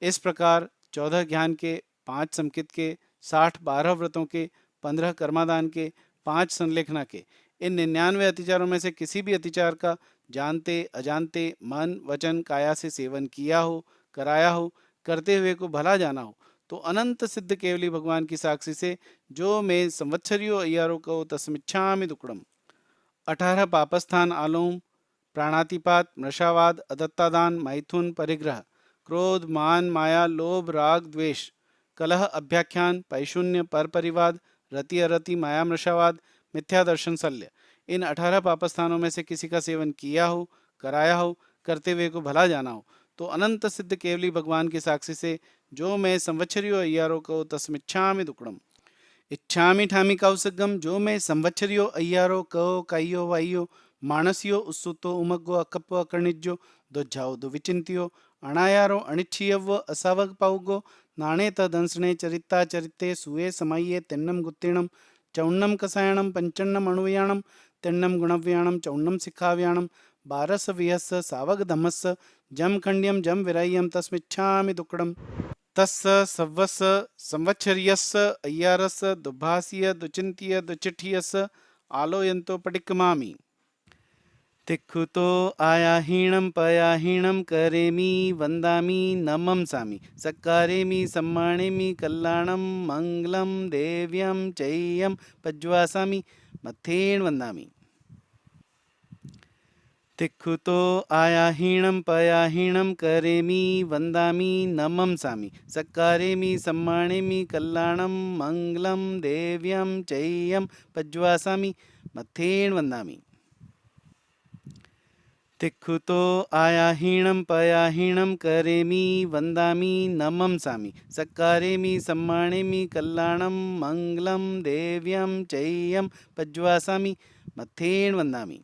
इस प्रकार 14 ज्ञान के, 5 संकित के, 60 12 व्रतों के, 15 कर्मादान के, 5 संलेखना के, इन 99 अतिचारों में से किसी भी अतिचार का जानते अजानते मन वचन काया से सेवन किया हो, कराया हो, करते हुए को भला जाना हो तो अनंत सिद्ध केवली भगवान की साक्षी से जो मैं संवत्सरियों अय्यारों को तस्मिच्छामि दुक्कडम। 18 पापस्थान आलोम, प्राणातिपात, मृषावाद, अदत्तादान, मैथुन, परिग्रह, क्रोध, मान, माया, लोभ, राग, द्वेष, कलह, अभ्याख्यान, पैशून्य, पर परिवाद, रति अरति, माया, मृषावाद, मिथ्या दर्शन, शल्य, इन 18 पापस्थानों में से किसी का सेवन किया हो, कराया हो, करते हुए को भला जाना हो तो अनंत सिद्ध केवली भगवान की साक्षी से जो मैं संवत्सरियों अय्यारों को तस्मिच्छामि दुक्कडम। इच्छामि ठामि कौसगम जो मैं संवत्सरियों अय्यारों कहो काइयो वाइयो मानसियो उत्सुतो उमग्गो अकप्पो अकर्णिज्जो दुज्जाओ दुविचिंतियो अणायारो अनिच्छियव्व असावग पाउगो नाणे तदंसणे चरिता चरिते सुए समाये तेन्नम गुत्तीणम चौन्नम कसायणम पंचन्नम अणुव्याणम तेन्नम गुणव्याणम चौन्नम सिखाव्याणम बारस विहस्स सावग धमस्स जम खंड्यम जम विराय्यम तस्मिच्छामि दुक्कडम। तस्स सव्वस्स संवत्सर्यस्स अय्यारस्स दुभासीय दुचिंत्य दुचिठियस्स आलोयंतो पटिक्कमामि। तिक्खुतो आयाहीणं पयाहीणं करेमि वन्दामि नमंसामि सक्कारेमि सम्मानेमि कल्याणं मङ्गलं देव्यं चेयं पज्वासामि मथेन वन्दामि। तिक्खुतो आयाहीणं पयाहीणं करेमि वन्दामि नमंसामि सक्कारेमि सम्मानेमि कल्याणं मङ्गलं देव्यं चेयं पज्वासामि मथेन वन्दामि। तिक्खुतो आयाहीणं पयाहीणं करेमि वन्दामि नमंसामि सक्कारेमि सम्मानेमि कल्याणं मंगलम देव्यं चैयं पज्वासामि मथेन वंदामि।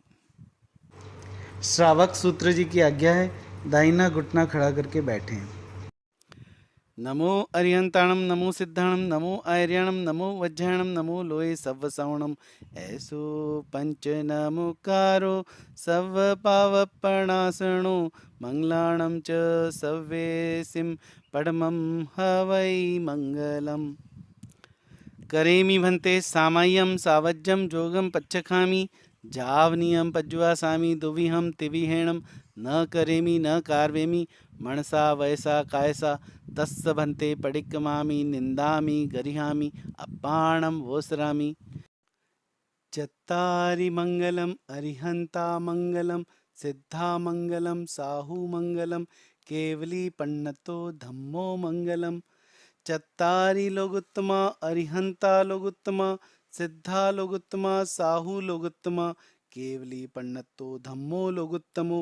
श्रावक सूत्र जी की आज्ञा है, दाहिना घुटना खड़ा करके बैठें। नमो अरिहंताणम नमो सिद्धाणम नमो आर्याणम नमो वज्रायणम नमो लोये सव्वसवणम ऐसो पंच नमुकारो सव पावपणासणो मंगलाणम च सव्येसिम पडमं हवै मंगलम। करेमि भन्ते सामाय्यं सावज्यं जोगं पच्छखामि जावनीयं पज्वासामि दुविहं तिविहेणं न करेमि न कार्वेमि मनसा वयसा कायसा तस्य भन्ते पडिक्कमामि निन्दामि गरिहामि अप्पाणं वोसरामि। चत्तारि मङ्गलम् अरिहन्ता मङ्गलं सिद्धा मङ्गलं साहु मङ्गलं केवली पण्णतो धम्मो मङ्गलम्। चत्तारि लोगुत्तमा अरिहंता लोगुत्तमा सिद्धा लोगुत्तमा साहु लोगुत्तमा केवली पण्णतो धम्मो लोगुत्तमो।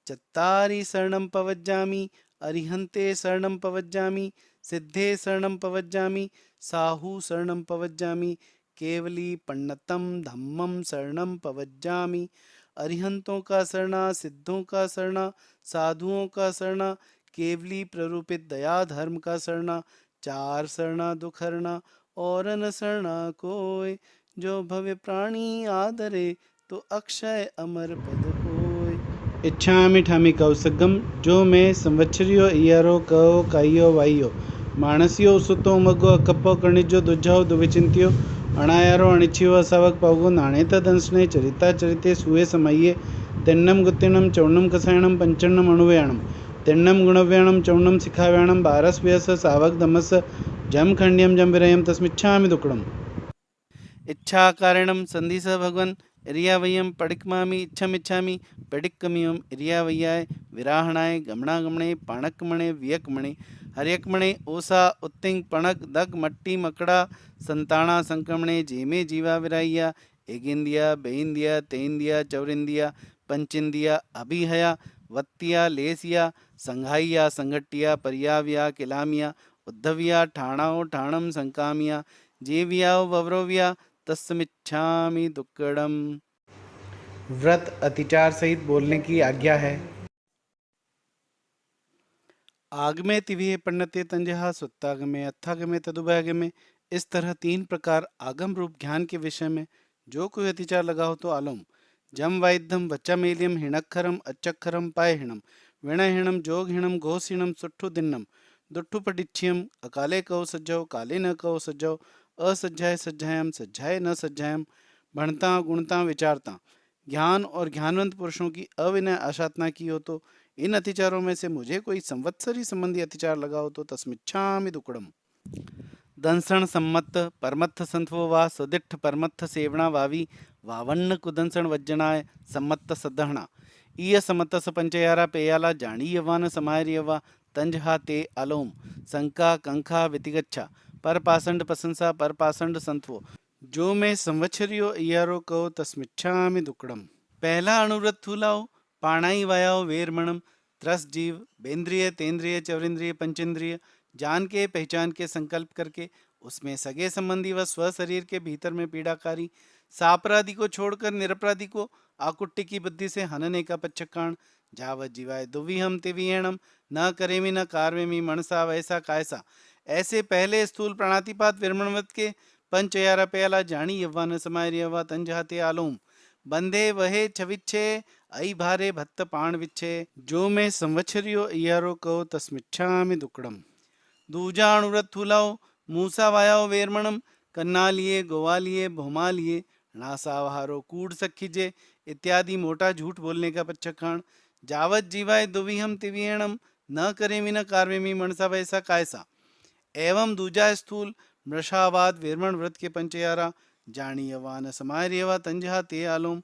चत्तारि शरणं पवज्जामि अरिहन्ते शरणं पवज्जामि सिद्धे शरणं पवज्जामि साहु शरणं पवज्जामि केवली पण्णतं धम्मं शरणं पवज्जामि। अरिहंतों का शरणा सिद्धों का शरणा साधुओं का शरणा केवली प्ररूपित दया धर्म का शरणा चार शरणा दुखरणा और न शरणा कोय जो भव्य प्राणी आदरे तो अक्षय अमर पद होय। इच्छामि ठामि कौसगम जो मैं संवत्सरियो इयारो कहो काइयो वाइयो मानसियो उसुतो मगो अकप्पो कणिजो दुजाओ दुविचिंतियो अणायारो अणिचियो असावक पावगो नाणेत दंसने चरिता चरिते सुए समये तेन्नम गुत्तिणम चौर्णम कसायणम पंचन्नम अणुव्याणम तेन्नम गुणव्याणम चौर्णम शिखाव्याणम बारस व्यस सावक दमस जम खंड्यम जम विरयम तस्मिच्छामि दुक्कडम। इच्छा कारणम संधि स भगवन इरियावयम पडिक्मामि इच्छमिच्छामि पडिक्कमियम इरियावय्याय विराहणाय गमणागमणे पाणकमणे वियकमणे हरियकमणे ओसा उत्तिंग पणक दग मट्टी मकड़ा संताना संक्रमणे जेमे जीवा विराइया एगिंदिया बेइंदिया तेंदिया चौरिंदिया पंचिंदिया अभिहया वत्तिया लेसिया संघाइया संगटिया परियाविया किलामिया उद्धविया ठाणाओ ठाणम संकामिया जेविया वव्रोविया तस्मिच्छामि दुक्कडम। व्रत अतिचार सहित बोलने की आज्ञा है। आगमे तिविहे पण्णते तंजहा सुत्तागमे अत्थागमे तदुभयगमे। इस तरह तीन प्रकार आगम रूप ज्ञान के विषय में जो कोई अतिचार लगा हो तो आलोम। जम वाइद्धम वच्चामेलियम हिणक्षरम अच्छक्षरम पायहिणम विणहिणम जोगहिणम घोषहिणम सुट्ठु दिन्नम दुट्ठु पटिच्छियम अकाले कहो सज्जो काले न कहो सज्जो असज्जाय सज्जायम सज्जाय न सज्जायम भणता गुणता विचारता। ज्ञान और ज्ञानवंत पुरुषों की अविनय आशातना की हो तो इन अतिचारों में से मुझे कोई संवत्सरी संबंधी अतिचार लगा हो तो तस्मिच्छामि दुक्कडम। दंसण सम्मत परमत्थ संथवो वा सुदिठ परमत्थ सेवणा वावी वावन्न कुदंसण वज्जनाय सम्मत सदहणा ईय समतस पंचयारा पेयाला जानी यवान समायरियवा तंजहा ते आलोम संका कंखा वितिगच्छा पर पासंड प्रशंसा पर पासंड संथवो जो मैं संवत्सरियो इयारो कहो तस्मिच्छामि दुक्कडम। पहला अनुव्रत थूलाओ पाणाई वायाओ वेरमणम त्रस जीव बेंद्रिय तेंद्रिय चौरिंद्रिय पंचेंद्रिय जान के पहचान के संकल्प करके उसमें सगे संबंधी व स्व शरीर के भीतर में पीड़ाकारी सापराधि को छोड़कर निरपराधि को आकुट्य की बुद्धि से हनने का पच्छकाण जावत जीवाय दुविहम तिविहेणम न करेमि न कार्वेमि मनसा वैसा कायसा। ऐसे पहले स्थूल प्राणातिपात विरमणवत के पंचयारा प्याला जानी यव्वान समायरियवा तंजहाते आलोम बंधे वहे छविच्छे आई भारे भत्त पाण विच्छे जो मैं संवत्सरियो इयारो कहो तस्मिच्छामि दुक्कडम। दूजा अणुव्रत थूलाओ मूसा वायाओ वेरमणम कन्ना लिए गोवा लिए भोमा लिए नासावहारो कूड़ सखिजे इत्यादि मोटा झूठ बोलने का पच्छकाण जावत जीवाय दुविहम तिविहेणम न करेमि न कार्वेमि मनसा वैसा कायसा। एवं दूजा स्थूल मृषावाद वेरमण व्रत के पंचयारा जानी यवान समायरियवा तंजहा ते आलोम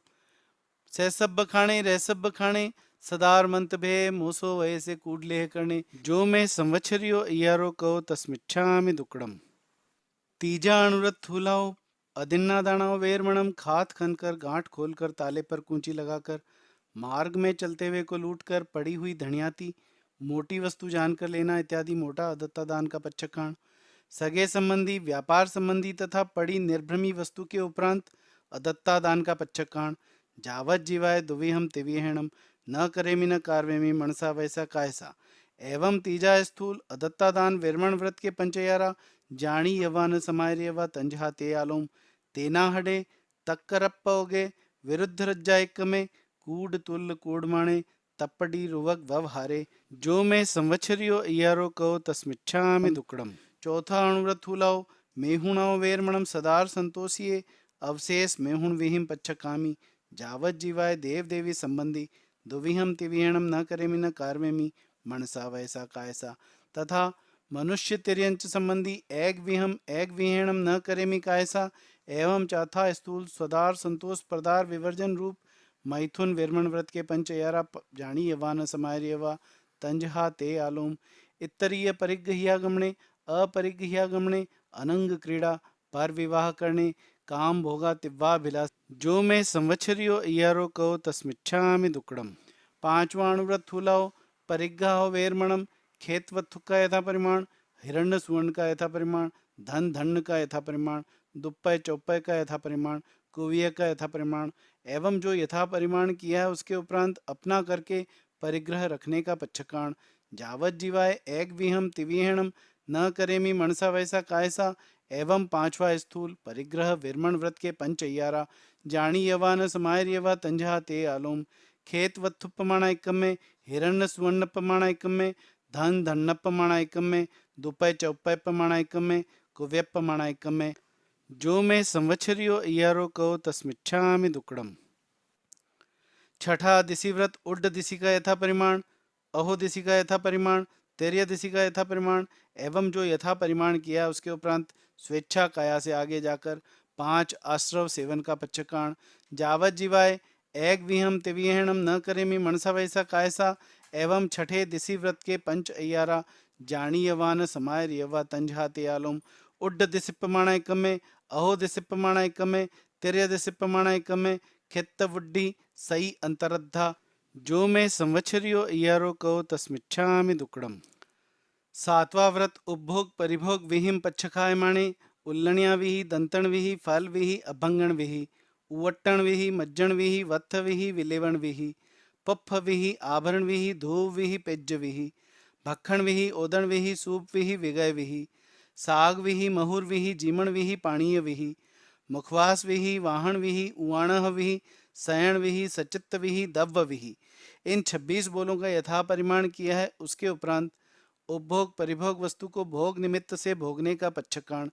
सहसब खाणे रहसब खाणे सदार मंत भे मोसो वैसे कूडलेह करने जो मैं संवत्सरियो इयारो कहो तस्मिच्छामि दुक्कडम। तीजा अणुव्रत थूलाओ अदिन्ना दानाओ वेरमणम खात खनकर गांठ खोलकर ताले पर कूंची लगाकर मार्ग में चलते हुए को लूटकर पड़ी हुई धन्याती मोटी वस्तु जानकर लेना इत्यादि मोटा अदत्ता दान का पच्छकाण। सगे संबंधी, व्यापार संबंधी तथा पड़ी निर्भ्रमी वस्तु के उपरांत अदत्ता दान का पच्छकाण। जावत जीवाय दुविहम तिविहणम न करेमि न कार्वेमि मनसा वैसा कायसा। एवं तीजा स्थूल अदत्ता दान विरमण व्रत के पंचयारा जानी यवान समार्यवा तंजहा ते आलोम तेना हडे तक्करप्पोगे विरुद्ध रज्जा एक में कूड तुल कूडमाणे तप्पडी रुवक ववहारे जो मैं संवत्सरियो इयारो कहो तस्मिच्छामि दुक्कड़म। चौथा अणुव्रत थूलाओ मेहुणाओ वेरमणम सदार संतोषिए अवशेष मेहुण विहिम पच्छकामी। जावत जीवाय देव देवी संबंधी दुविहम तिविहणम न करेमि न कार्वेमि मनसा वैसा कायसा। तथा मनुष्य तिर्यंच संबंधी एक विहम एक विहेणम न करेमि कायसा। एवं चौथा स्थूल स्वदार संतोष प्रदार विवर्जन रूप मैथुन विरमण व्रत के पंचयारा जानी यवान समार्यवा तंजहा ते आलोम। इतरीय परिग्रह्यागमने अपरिग्रह्यागमने अनंग क्रीड़ा पर विवाह करने काम भोगा तिव्वाभिलाष जो मैं संवत्सरियो इयारो कहो तस्मिच्छामि दुक्कड़म। पांचवा अणुव्रत थूलाओ परिग्रह वेरमणम खेत वत्थु का यथा परिमाण, हिरण्य सुवर्ण का यथा परिमाण, धन धन का यथा परिमाण, दुप्पय चौपय का यथा परिमाण, कुविय का यथा परिमाण एवं जो यथा परिमाण किया है उसके उपरांत अपना करके परिग्रह रखने का पच्छकाण। जावत जीवाय एक विहम तिविहणम न करेमि मनसा वैसा कायसा। एवं पांचवा स्थूल परिग्रह विरमण व्रत के पंचयारा जानी यवान समार्यवा तंजहा ते आलोम। खेत वत्थुपमाणा एकम में, हिरण्य सुवर्ण पमाणा एकम में, धन धन पमाणा एकम में, दुपय चौपय पमाणा एकम में, कुव्य पमाणा एकम में जो मैं संवत्सरियो इयारो कहो तस्मिच्छामि दुक्कड़म। छठा दिशि व्रत उड्ड दिशि का यथा परिमाण, अहो दिशि का यथा परिमाण, तेर्य दिशि का यथा परिमाण एवं जो यथा परिमाण किया उसके उपरांत स्वेच्छा काया से आगे जाकर 5 आश्रव सेवन का पच्छकाण। जावत जीवाय एक विहम तिविहणम न करेमि मनसा वैसा कायसा। एवं छठे दिशि व्रत के पंच अय्यारा जानी यवान समार्यवा तंजहा ते आलोम। उड्ड दिशि प्रमाण एकम में, अहो दिशि प्रमाण एकम में, तिर्य दिशि प्रमाण एकम में, खित्त वुड्डी सई अंतरद्धा जो मैं संवत्सरियो इयारो कहो तस्मिच्छामि दुक्कड़म। सातवां व्रत उपभोग परिभोग विहिम पच्छकायमाणे उल्लणिया विहि दंतण विहि फल विहि अभंगण विहि उवट्टण विहि मज्जण विहि वत्थ विहि विलेवण विहि पप्फ विहि आभरण विहि धूव विहि पेज्ज विहि भखण विहि ओदण विहि सूप विहि विगय विहि साग विहि महुर विहि जीमण विहि पाणीय विहि मुखवास विहि वाहन विहि उवाणह विहि सयण विहि सचित्त विहि दव्व विहि। इन 26 बोलों का यथा परिमाण किया है। उसके उपरांत उपभोग परिभोग वस्तु को भोग निमित्त से भोगने का पच्छकाण।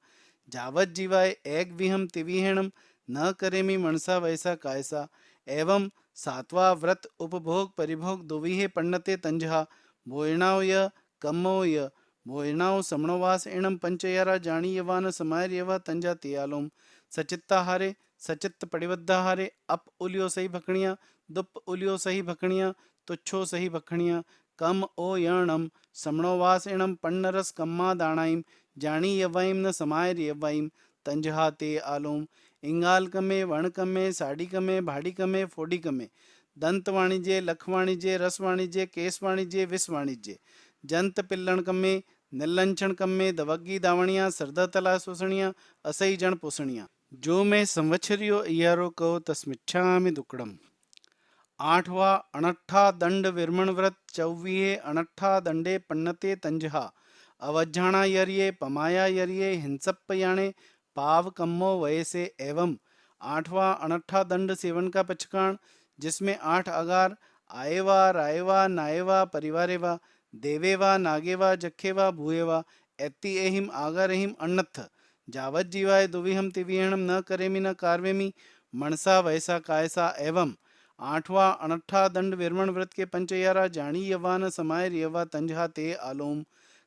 जावत जीवाय एक विहम तिविहणम न करेमि मनसा वैसा कायसा। एवं सातवां व्रत उपभोग परिभोग दुविहे पण्णते तंजहा भोजनाव य कम्मो य भोजनाव समणोवास एणम पंचयारा जानी यवान समार्यवा तंजा तियालोम। सचित्ताहारे सचित्त पड़िबद्धाहारे अप उलियो सही भखणिया दुप उलियो सही भखणिया तुच्छो सही भखणिया कम ओ यणम समणोवास एणम पन्नरस कम्मा दाणाइम जानी यवाइम न समायर यवाइम तंजहा ते आलोम। इंगाल कमे वण कमे साड़ी कमे भाड़ी कमे फोड़ी कमे दंत वाणिज्य लख वाणिज्य रस वाणिज्य केस वाणिज्य विष वाणिज्य जंत पिल्लण कमे निलंचण कमे दवग्गी दावणिया सरदा तला सोसणिया असई जण पोसणिया जो मैं संवत्सरियो इयारो कहो तस्मिच्छामि दुक्कड़म। आठवां अणट्ठा दंड विरमण व्रत चौवीहे अणट्ठा दंडे पन्नते तंजहा अवज्झाणा यर्ये पमाया यर्ये हिंसप्प याणे पाव कम्मो वयसे। एवं आठवां अणट्ठा दंड सेवन का पच्छकाण जिसमें 8 अगार आएवा राएवा नाएवा परिवारेवा देवेवा नागेवा जखेवा भूएवा एत्ति एहिम आगारहिम अण्णत्थ। जावत जीवाय दुविहम तिविहणम न करेमि न कार्वेमि मनसा वैसा कायसा। एवं आठवां अणट्ठा दंड विरमण व्रत के पंचयारा जानी यवान समायर यवा तंजहा ते आलोम।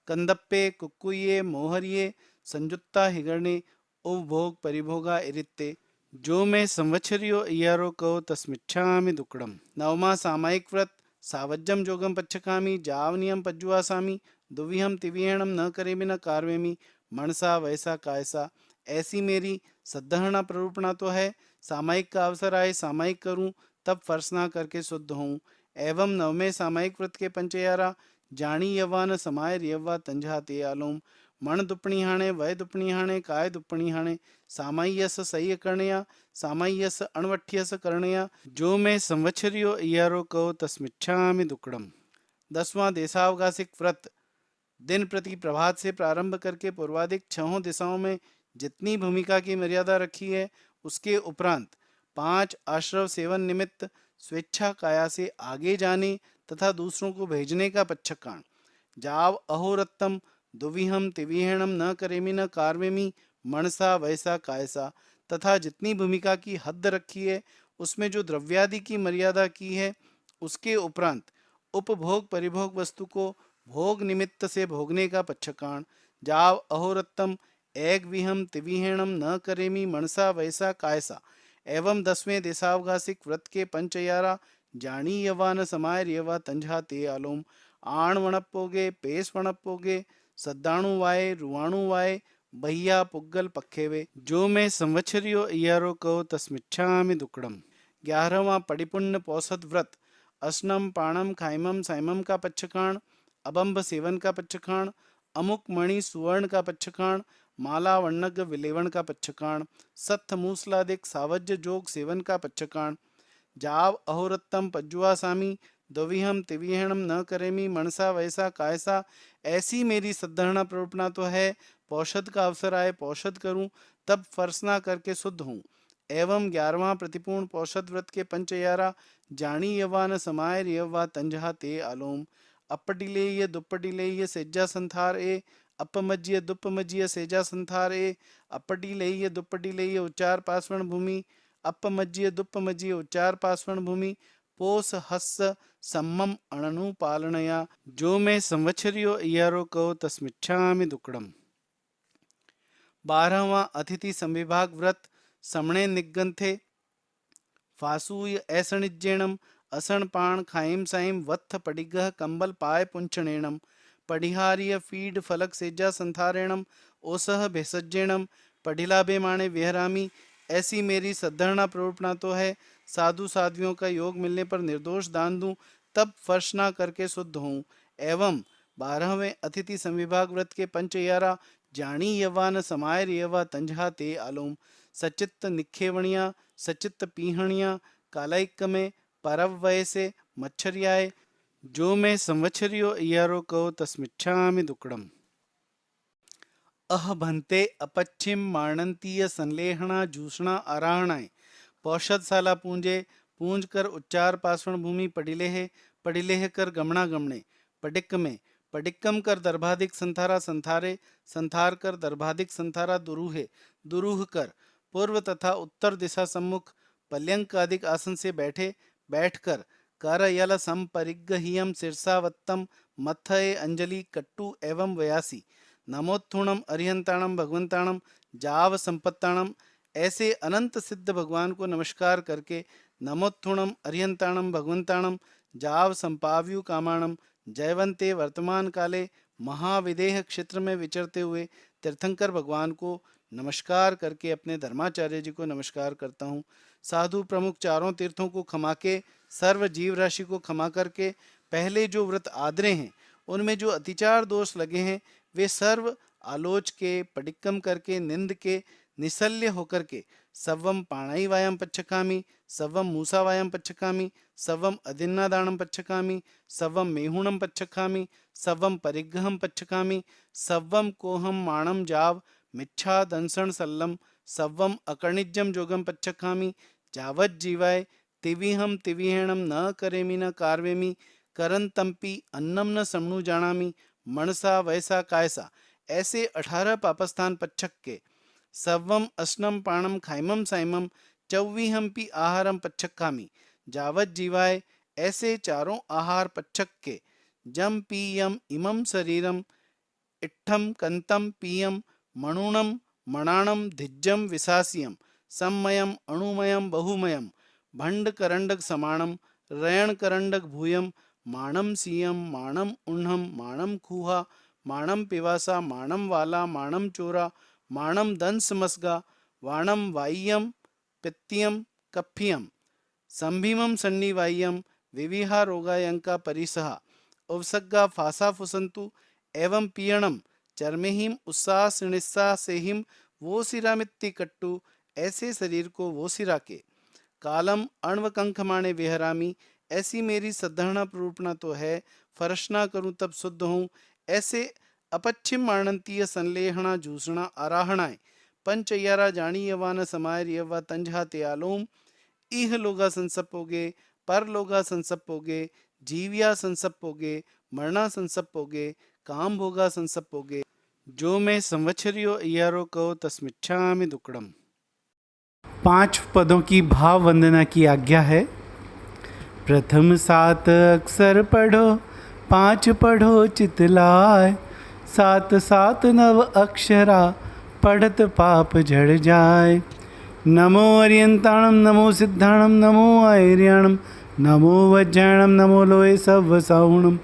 कंदप्पे कुक्कुये मोहरिये संजुत्ता हिगरणे उपभोग परिभोगा इरित्ते जो मैं संवत्सरियो इयारो कहो तस्मिच्छामि दुक्कड़म। नवमा सामायिक व्रत सावज्जम जोगम पच्छकामी जावनियम पज्जुआसामी दुविहम तिविहणम न करेमि न कार्वेमि मनसा वैसा कायसा। ऐसी मेरी सद्धहना प्ररूपणा तो है, सामायिक का अवसर आए सामायिक करूं तब फर्सना करके शुद्ध हूँ। एवं नवमे सामयिक व्रत के पंचयारा जानी यवान समाय रियवा तंझा ते आलोम मण दुपणी हाणे वय दुपणी हाणे काय दुपणी हाणे सामायस सही करणया सामायस अणवठ्यस करणया जो मैं संवत्सरियो इयारो कहो तस्मिच्छामि दुक्कड़म। 10वां देशावकाशिक व्रत दिन प्रति प्रभात से प्रारंभ करके पूर्वाधिक 6 दिशाओं में जितनी भूमिका की मर्यादा रखी है उसके उपरांत 5 आश्रव सेवन निमित्त स्वेच्छा काया से आगे जाने तथा दूसरों को भेजने का पच्छकाण। जाव अहोरत्तम दुविहम तिविहेणम न करेमी न कार्वेमी मनसा वैसा कायसा तथा जितनी भूमिका की हद रखी है उसमें जो द्रव्यादि की मर्यादा की है उसके उपरांत उपभोग परिभोग वस्तु को भोग निमित्त से भोगने का पच्छकाण। जाव अहोरत्तम एक विहम तिविहेणम न करेमी मनसा वैसा कायसा। एवं 10वें देशावकाशिक व्रत के पंचयारा जानी यवान समाय रियवा तंझा ते आलोम आण वणप्पोगे पेस वणप्पोगे सद्दाणु वाये रुवाणु वाये भैया पुग्गल पखेवे जो मैं संवत्सरियो इयारो कहो तस्मिच्छामि दुक्कड़म। 11वां परिपुण्य पौषध व्रत असनम पाणम खाइमम साइमम का पच्छकाण अबंभ सेवन का पच्छकाण अमुक मणि सुवर्ण का पच्छकाण माला वर्णग विलेवण का पच्छकाण सत्थ मूसलादिक सावज्य जोग सेवन का पच्छकाण। जाव अहोरत्तम पज्जुआ सामी द्विहम तिविहणम न करेमी मनसा वैसा कायसा। ऐसी मेरी सद्धरणा प्ररूपणा तो है पौषध का अवसर आए पौषध करूं तब फर्सना करके शुद्ध हूँ। एवं 11वां प्रतिपूर्ण पौषध व्रत के पंचयारा जानी यवान समाय रियवा तंझा ते आलोम अपडिलेय दुप्पडिलेय सेजा संथार ए अपमज्य दुप्पमज्य सेजा संथार ए अपडिलेय दुप्पडिलेय उच्चार पासवण भूमि अपमज्य दुप्पमज्य उच्चार पासवण भूमि पोस हस्स सम्मम अणनु पालनया जो मैं संवत्सरियो इयारो कहो तस्मिच्छामि दुक्कड़म। 12वां अतिथि संविभाग व्रत समणे निगंथे फासूय ऐसणिज्जेणम असण पाण खाइम साइम वत्थ पडिगह कंबल पाय पुंचणेणम पडिहार्य फीड फलक सेजा संथारेणम ओसह भेषजेणम पढ़िलाभे माणे विहरामी। ऐसी मेरी सद्धरणा प्ररूपणा तो है साधु साध्वियों का योग मिलने पर निर्दोष दान दूं तब फर्शना करके शुद्ध हूँ। एवं 12वें अतिथि संविभाग व्रत के पंचयारा जानी यवान समाय रियवा तंझा ते आलोम सचित्त निखेवणिया सचित्त पीहणिया कालाइक में परव वय से मच्छरियाए जो मैं संवत्सरियो इयारो कहो तस्मिच्छामि दुक्कड़म। अह भंते अपच्छिम माणंतीय संलेहणा जूषणा आराहणाए पौषधशाला पूंजे पूंज कर उच्चार पासवण भूमि पडिलेह कर गमणा गमणे पडिक्क में पडिक्कम कर दर्भाधिक संथारा संथारे संथार कर दर्भाधिक संथारा दुरूहे दुरूह कर पूर्व तथा उत्तर दिशा सम्मुख पल्यंक आदिक आसन से बैठकर कर यल संपरिग्रहियम शीर्षावत्तम मथये अंजलि कट्टु एवं वयासी नमोत्थुणम अरिहंताणम भगवंताणम जाव संपत्ताणम। ऐसे अनंत सिद्ध भगवान को नमस्कार करके नमोत्थुणम अरिहंताणम भगवंताणम जाव संपाव्यु कामाणम जयवंते वर्तमान काले महाविदेह क्षेत्र में विचरते हुए तीर्थंकर भगवान को नमस्कार करके अपने धर्माचार्य जी को नमस्कार करता हूँ। साधु प्रमुख चारों तीर्थों को क्षमा के सर्व जीव राशि को क्षमा करके पहले जो व्रत आदरे हैं उनमें जो अतिचार दोष लगे हैं वे सर्व आलोच के पडिक्कम करके निंद के निसल्य होकर के सवम पाणाई वायम पच्छकामी सवम मूसा वायम पच्छकामी सवम अदिन्नादानम पच्छकामी सवम मेहुणम पच्छकामी सवम परिग्रहम पच्छकामी सवम कोहम माणम जाव मिच्छा दंसण सल्लम सवम अकर्णिज्यम जोगम पच्छकामी जावत जीवाय तिविहम तिविहेणम न करेमी न कार्वेमी करन तंपी अन्नम न समणु जानामी मनसा वैसा कायसा। ऐसे 18 पापस्थान पच्छक के सवम अस्नम पाणम खाइमम साइमम चौवीहम्पि आहारम पच्छकामी जावत जीवाय। ऐसे चारों आहार पच्छक के जम पीयम इमम शरीरम इट्ठम कंतम पीयम मणुणम मणाणम धिज्जम विशासियम सम्मयम अणुमयम बहुमयम भंड करंडक समाणम रयण करंडक भूयम माणम सीयम माणम उन्हम माणम खूहा माणम पिवासा माणम वाला माणम चोरा माणम दंस मस्गा वाणम वाह्यम पित्तियम कफ्फियम संभीमं सन्निवाह्यं विविहारोगायंका परिसह उपसग्गा फासा फुसंतु एवं पीयणम चर्मेहिम उत्साह सेहिम वो सिरामित्ति कट्टू, ऐसे शरीर को वो सिरा के कालम अण्व कंखमाणे विहरामी, ऐसी मेरी सद्धरणा रूपना तो है, फरशना करूं तब शुद्ध हूँ। ऐसे अपच्छिम माणंतीय संलेहणा जूसणा आराहणाए पंचयारा जानी यवान समायर यवा तंजहा त्यालोम, इह लोगा संसपोगे पर लोगा संसपोगे, जीविया संसपोगे मरना संसपोगे, काम भोगा संसपोगे, जो मैं संवत्सरियो इयारो कहो तस्मिच्छामि दुक्कड़म। 5 पदों की भाव वंदना की आज्ञा है। प्रथम 7 अक्षर पढ़ो, 5 पढ़ो चितलाय, 7 7 नव अक्षरा पढ़त पाप झड़ जाए। नमो अर्यंताणम नमो सिद्धाणम नमो आयर्याणम नमो वज्राणम नमो लोहे सवसाउणम,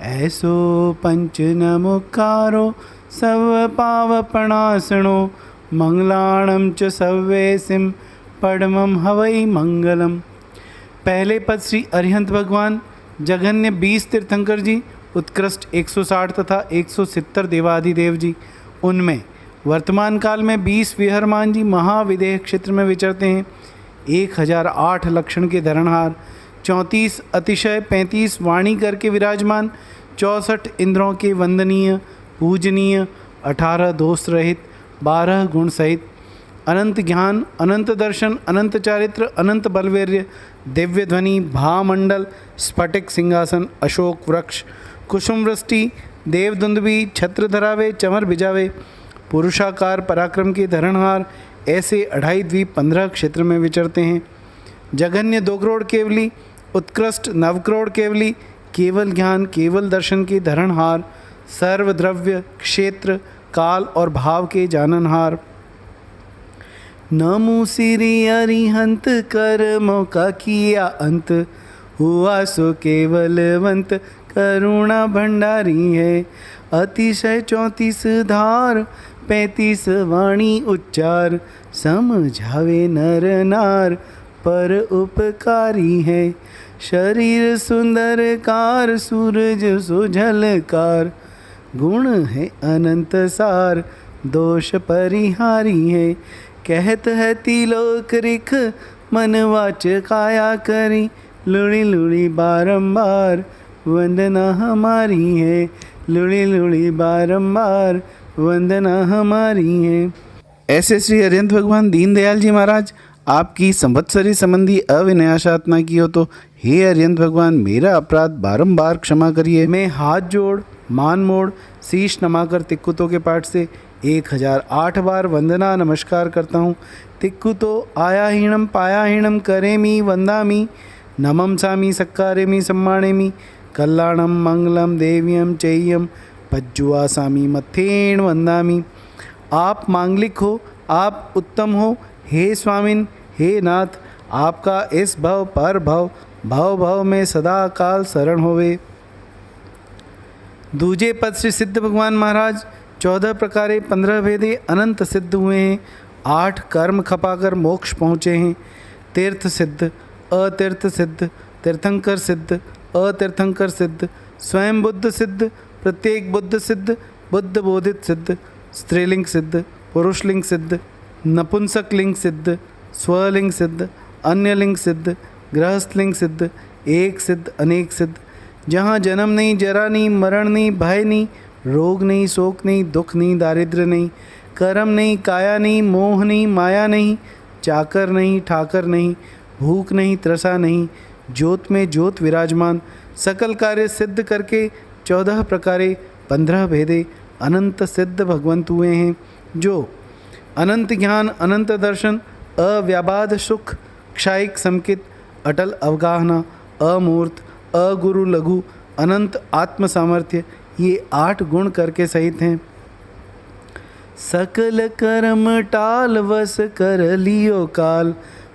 ऐसो पंच नमोकारो सव पावपणासणो, मंगलाणम च सव्वेसिम पडमम हवै मंगलम। पहले पद श्री अरिहंत भगवान, जघन्य 20 तीर्थंकर जी, उत्कृष्ट 160 तथा 170 देवाधिदेव जी। उनमें वर्तमान काल में 20 विहरमान जी महाविदेह क्षेत्र में विचरते हैं। 1008 लक्षण के धरणहार, 34 अतिशय, 35 वाणी करके विराजमान, 64 इंद्रों के वंदनीय पूजनीय, 18 दोष रहित, 12 गुण सहित, अनंत ज्ञान, अनंत दर्शन, अनंत चारित्र, अनंत बलवीर्य, दिव्य ध्वनि, भामंडल, स्फटिक सिंहासन, अशोक वृक्ष, कुसुम वृष्टि, देवदुंदुभी, छत्र धरावे, चमर बिजावे, पुरुषाकार पराक्रम के धरणहार, ऐसे 2.5 द्वीप 15 क्षेत्र में विचरते हैं। जघन्य 2 करोड़ केवली, उत्कृष्ट 9 करोड़ केवली, केवल ज्ञान केवल दर्शन के धरणहार, सर्वद्रव्य क्षेत्र काल और भाव के जाननहार। नमो सिरि अरिहंत कर्मों का किया अंत, हुआ सो केवलवंत करुणा भंडारी है। अतिशय 34 धार, 35 वाणी उच्चार, समझावे नर नार पर उपकारी है। शरीर सुंदर कार, सूरज सुझलकार, गुण है अनंत सार, दोष परिहारी है। कहत है तिलोक रिख, मन वाच काया करी, लुड़ी लुड़ी बारंबार वंदना हमारी है, लुड़ी लुड़ी बारंबार वंदना हमारी है। ऐसे श्री अरिहंत भगवान दीनदयाल जी महाराज आपकी संवत्सरी संबंधी अविनाशात्मा की हो तो हे अरिहंत भगवान मेरा अपराध बारंबार क्षमा करिए। मैं हाथ जोड़ मान मोड़ शीश नमाकर तिक्कुतो के पाठ से 1008 बार वंदना नमस्कार करता हूँ। तिक्कुतो आयाहीणम पायाहीणम करेमी वंदामी, नमम सामी सक्कारेमी सम्मानेमी, कल्याणम मंगलम देव्यम चेय्यम पज्जुआ सामी मथेण वंदामी। आप मांगलिक हो, आप उत्तम हो, हे स्वामिन हे नाथ, आपका इस भव पर भव भव भव में सदा काल शरण होवे। दूजे पद श्री सिद्ध भगवान महाराज 14 प्रकारे 15 भेदे अनंत सिद्ध हुए हैं। 8 कर्म खपाकर मोक्ष पहुँचे हैं। तीर्थ सिद्ध, अतीर्थ सिद्ध, तीर्थंकर सिद्ध, अतीर्थंकर सिद्ध, स्वयं बुद्ध सिद्ध, प्रत्येक बुद्ध सिद्ध, बुद्ध बोधित सिद्ध, स्त्रीलिंग सिद्ध, पुरुषलिंग सिद्ध, नपुंसकलिंग सिद्ध, स्वलिंग सिद्ध, अन्यलिंग सिद्ध, गृहस्थलिंग सिद्ध, एक सिद्ध अनेक सिद्ध। जहाँ जन्म नहीं, जरा नहीं, मरण नहीं, भय नहीं, रोग नहीं, शोक नहीं, दुख नहीं, दारिद्र्य नहीं, कर्म नहीं, काया नहीं, मोह नहीं, माया नहीं, चाकर नहीं, ठाकर नहीं, भूख नहीं, त्रसा नहीं, ज्योत में ज्योत विराजमान, सकल कार्य सिद्ध करके 14 प्रकारे 15 भेदे अनंत सिद्ध भगवंत हुए हैं, जो अनंत ज्ञान, अनंत दर्शन, अव्याबाध सुख, क्षायिक संकित, अटल अवगाहना, अमूर्त, अगुरु लघु, अनंत आत्म सामर्थ्य, ये 8 गुण करके सहित हैं। सकल कर्म टाल वस कर लियो काल,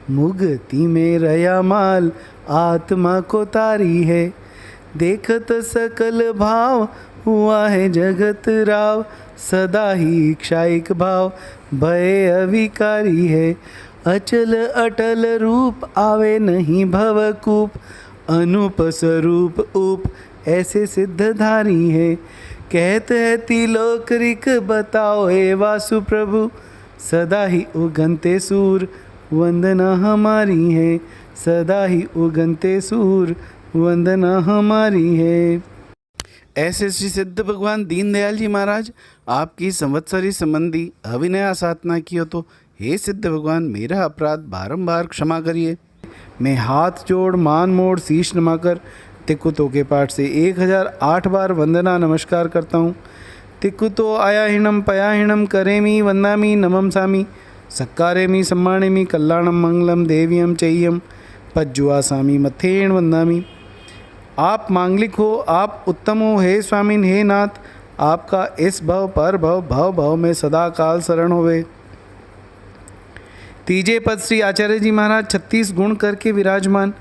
मुगति में रया माल आत्मा को तारी है। देखत सकल भाव हुआ है जगत राव, सदा ही क्षायिक भाव भय अविकारी है। अचल अटल रूप आवे नहीं भवकूप, अनूप स्वरूप उप ऐसे सिद्धधारी है। कहते है तिलोक रिक बताओ हे वासु प्रभु, सदा ही उगनते सूर वंदना हमारी है, सदा ही उगनते सूर वंदना हमारी है। ऐसे श्री सिद्ध भगवान दीनदयाल जी महाराज आपकी संवत्सरी संबंधी अविनया साधना की हो तो हे सिद्ध भगवान मेरा अपराध बारंबार क्षमा करिए। मैं हाथ जोड़ मान मोड़ शीश नमाकर तिक्कुतो के पाठ से 1008 बार वंदना नमस्कार करता हूँ। तिक्कुतो आयाहीनम पयाहीनम करेमी वंदामी नमम सामी, सक्कारेमी सम्मानेमी कल्याणम मंगलम देव्यम चय्यम पज्जुआ सामी मथेण वंदामी। आप मांगलिक हो, आप उत्तम हो हे स्वामिन हे नाथ, आपका इस भव पर भव भव भव में सदा काल शरण होवे। तीजे पद श्री आचार्य जी महाराज 36 गुण करके विराजमान,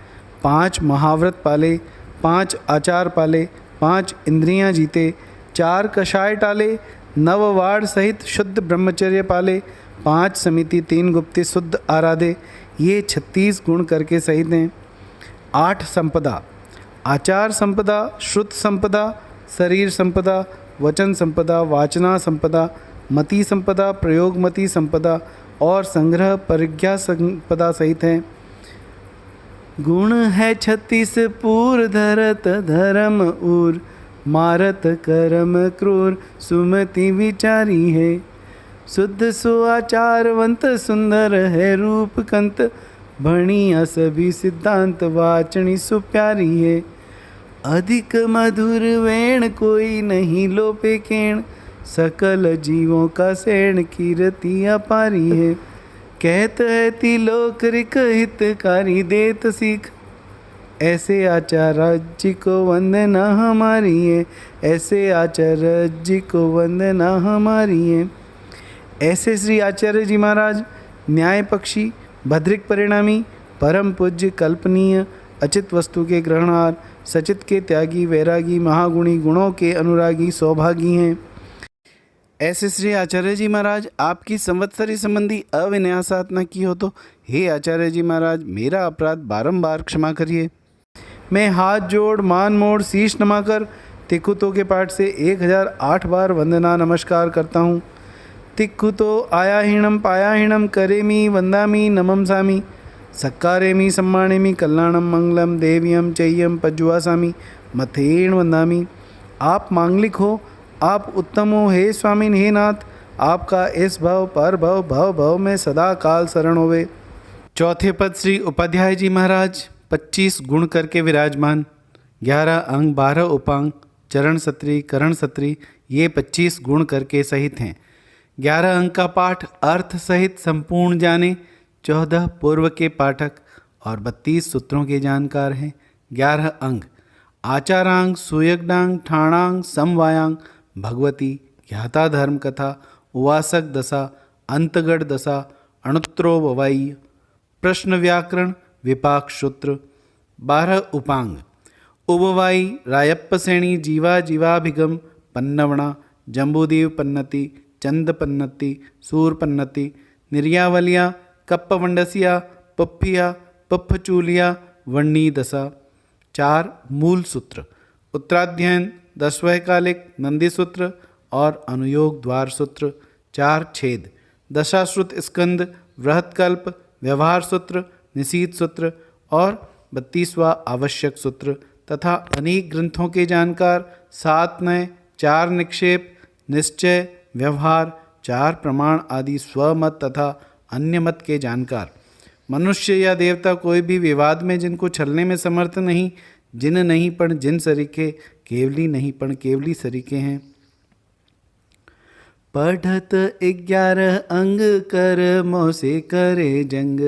5 महाव्रत पाले, 5 आचार पाले, 5 इंद्रियां जीते, 4 कषाय टाले, 9 वाड़ सहित शुद्ध ब्रह्मचर्य पाले, 5 समिति 3 गुप्ति शुद्ध आराधे, ये 36 गुण करके सहित हैं। 8 संपदा, आचार संपदा, श्रुत संपदा, शरीर संपदा, वचन संपदा, वाचना संपदा, मति संपदा, प्रयोगमति संपदा और संग्रह परिज्ञा संपदा सहित हैं। गुण है 36 पूर धरत धर्म उर, मारत करम क्रूर सुमति विचारी है। शुद्ध सुआचारवंत सुंदर है रूप कंत, भणिया सभी सिद्धांत वाचनी सुप्यारी है। अधिक मधुर वेण कोई नहीं लोपे केण, सकल जीवों का सेण कीर्ति अपारी है। कहत है तिलोक रिक हितकारी देत सीख, ऐसे आचार्य जी को वंदना हमारी है, ऐसे आचार्य जी को वंदना हमारी है। ऐसे श्री आचार्य जी महाराज न्याय पक्षी, भद्रिक परिणामी, परम पूज्य, कल्पनीय, अचित वस्तु के ग्रहणहार, सचित के त्यागी, वैरागी, महागुणी, गुणों के अनुरागी, सौभागी हैं। ऐसे श्री आचार्य जी महाराज आपकी संवत्सरी संबंधी अविनया साधना की हो तो हे आचार्य जी महाराज मेरा अपराध बारंबार क्षमा करिए। मैं हाथ जोड़ मान मोड़ शीश नमाकर तिक्कुतो के पाठ से 1008 बार वंदना नमस्कार करता हूँ। तिक्कुतो आयाहीणम पायाहीणम करेमी वंदामी नमम सामी, सक्कारेमी सम्मानेमी कल्याणम मंगलम देव्यम चय्यम पज्जुआसामी मथेण वंदामी। आप मांगलिक हो, आप उत्तम हो हे स्वामिन हे नाथ, आपका इस भव पर भव भव भव में सदा काल शरण होवे। चौथे पद श्री उपाध्याय जी महाराज 25 गुण करके विराजमान, 11 अंग 12 उपांग, चरण सत्री करण सत्री ये 25 गुण करके सहित हैं। 11 अंग का पाठ अर्थ सहित संपूर्ण जाने, 14 पूर्व के पाठक और 32 सूत्रों के जानकार हैं। 11 अंग आचारांग, सुयग्नांग, ठाणांग, समवायांग, भगवती, ज्ञाता धर्म कथा, उवासक दशा, अंतगढ़ दशा, अणुत्रोबवाई, प्रश्न व्याकरण, विपाक सूत्र। 12 उपांग उबवाई, रायप्प श्रेणी, जीवा जीवाभिगम, पन्नवणा, जम्बूदीव पन्नति, चंद पन्नति, सूर पन्नति, निर्यावलिया, कप्पवंडसिया, पप्पिया, पप्पचूलिया, वर्णी दशा। 4 मूल सूत्र उत्तराध्ययन, दशवैकालिक, नंदी सूत्र और अनुयोग द्वार सूत्र। 4 छेद दशाश्रुत स्कंद, बृहत्कल्प, व्यवहार सूत्र, निशीथ सूत्र और 32वां आवश्यक सूत्र तथा अनेक ग्रंथों के जानकार 7 नय, 4 निक्षेप, निश्चय, व्यवहार, 4 प्रमाण आदि स्वमत तथा अन्य मत के जानकार। मनुष्य या देवता कोई भी विवाद में जिनको छलने में समर्थ नहीं, जिन नहीं पण जिन सरीखे, केवली नहीं पण केवली सरीखे हैं। पढ़त 11 अंग कर मोसे करे जंग,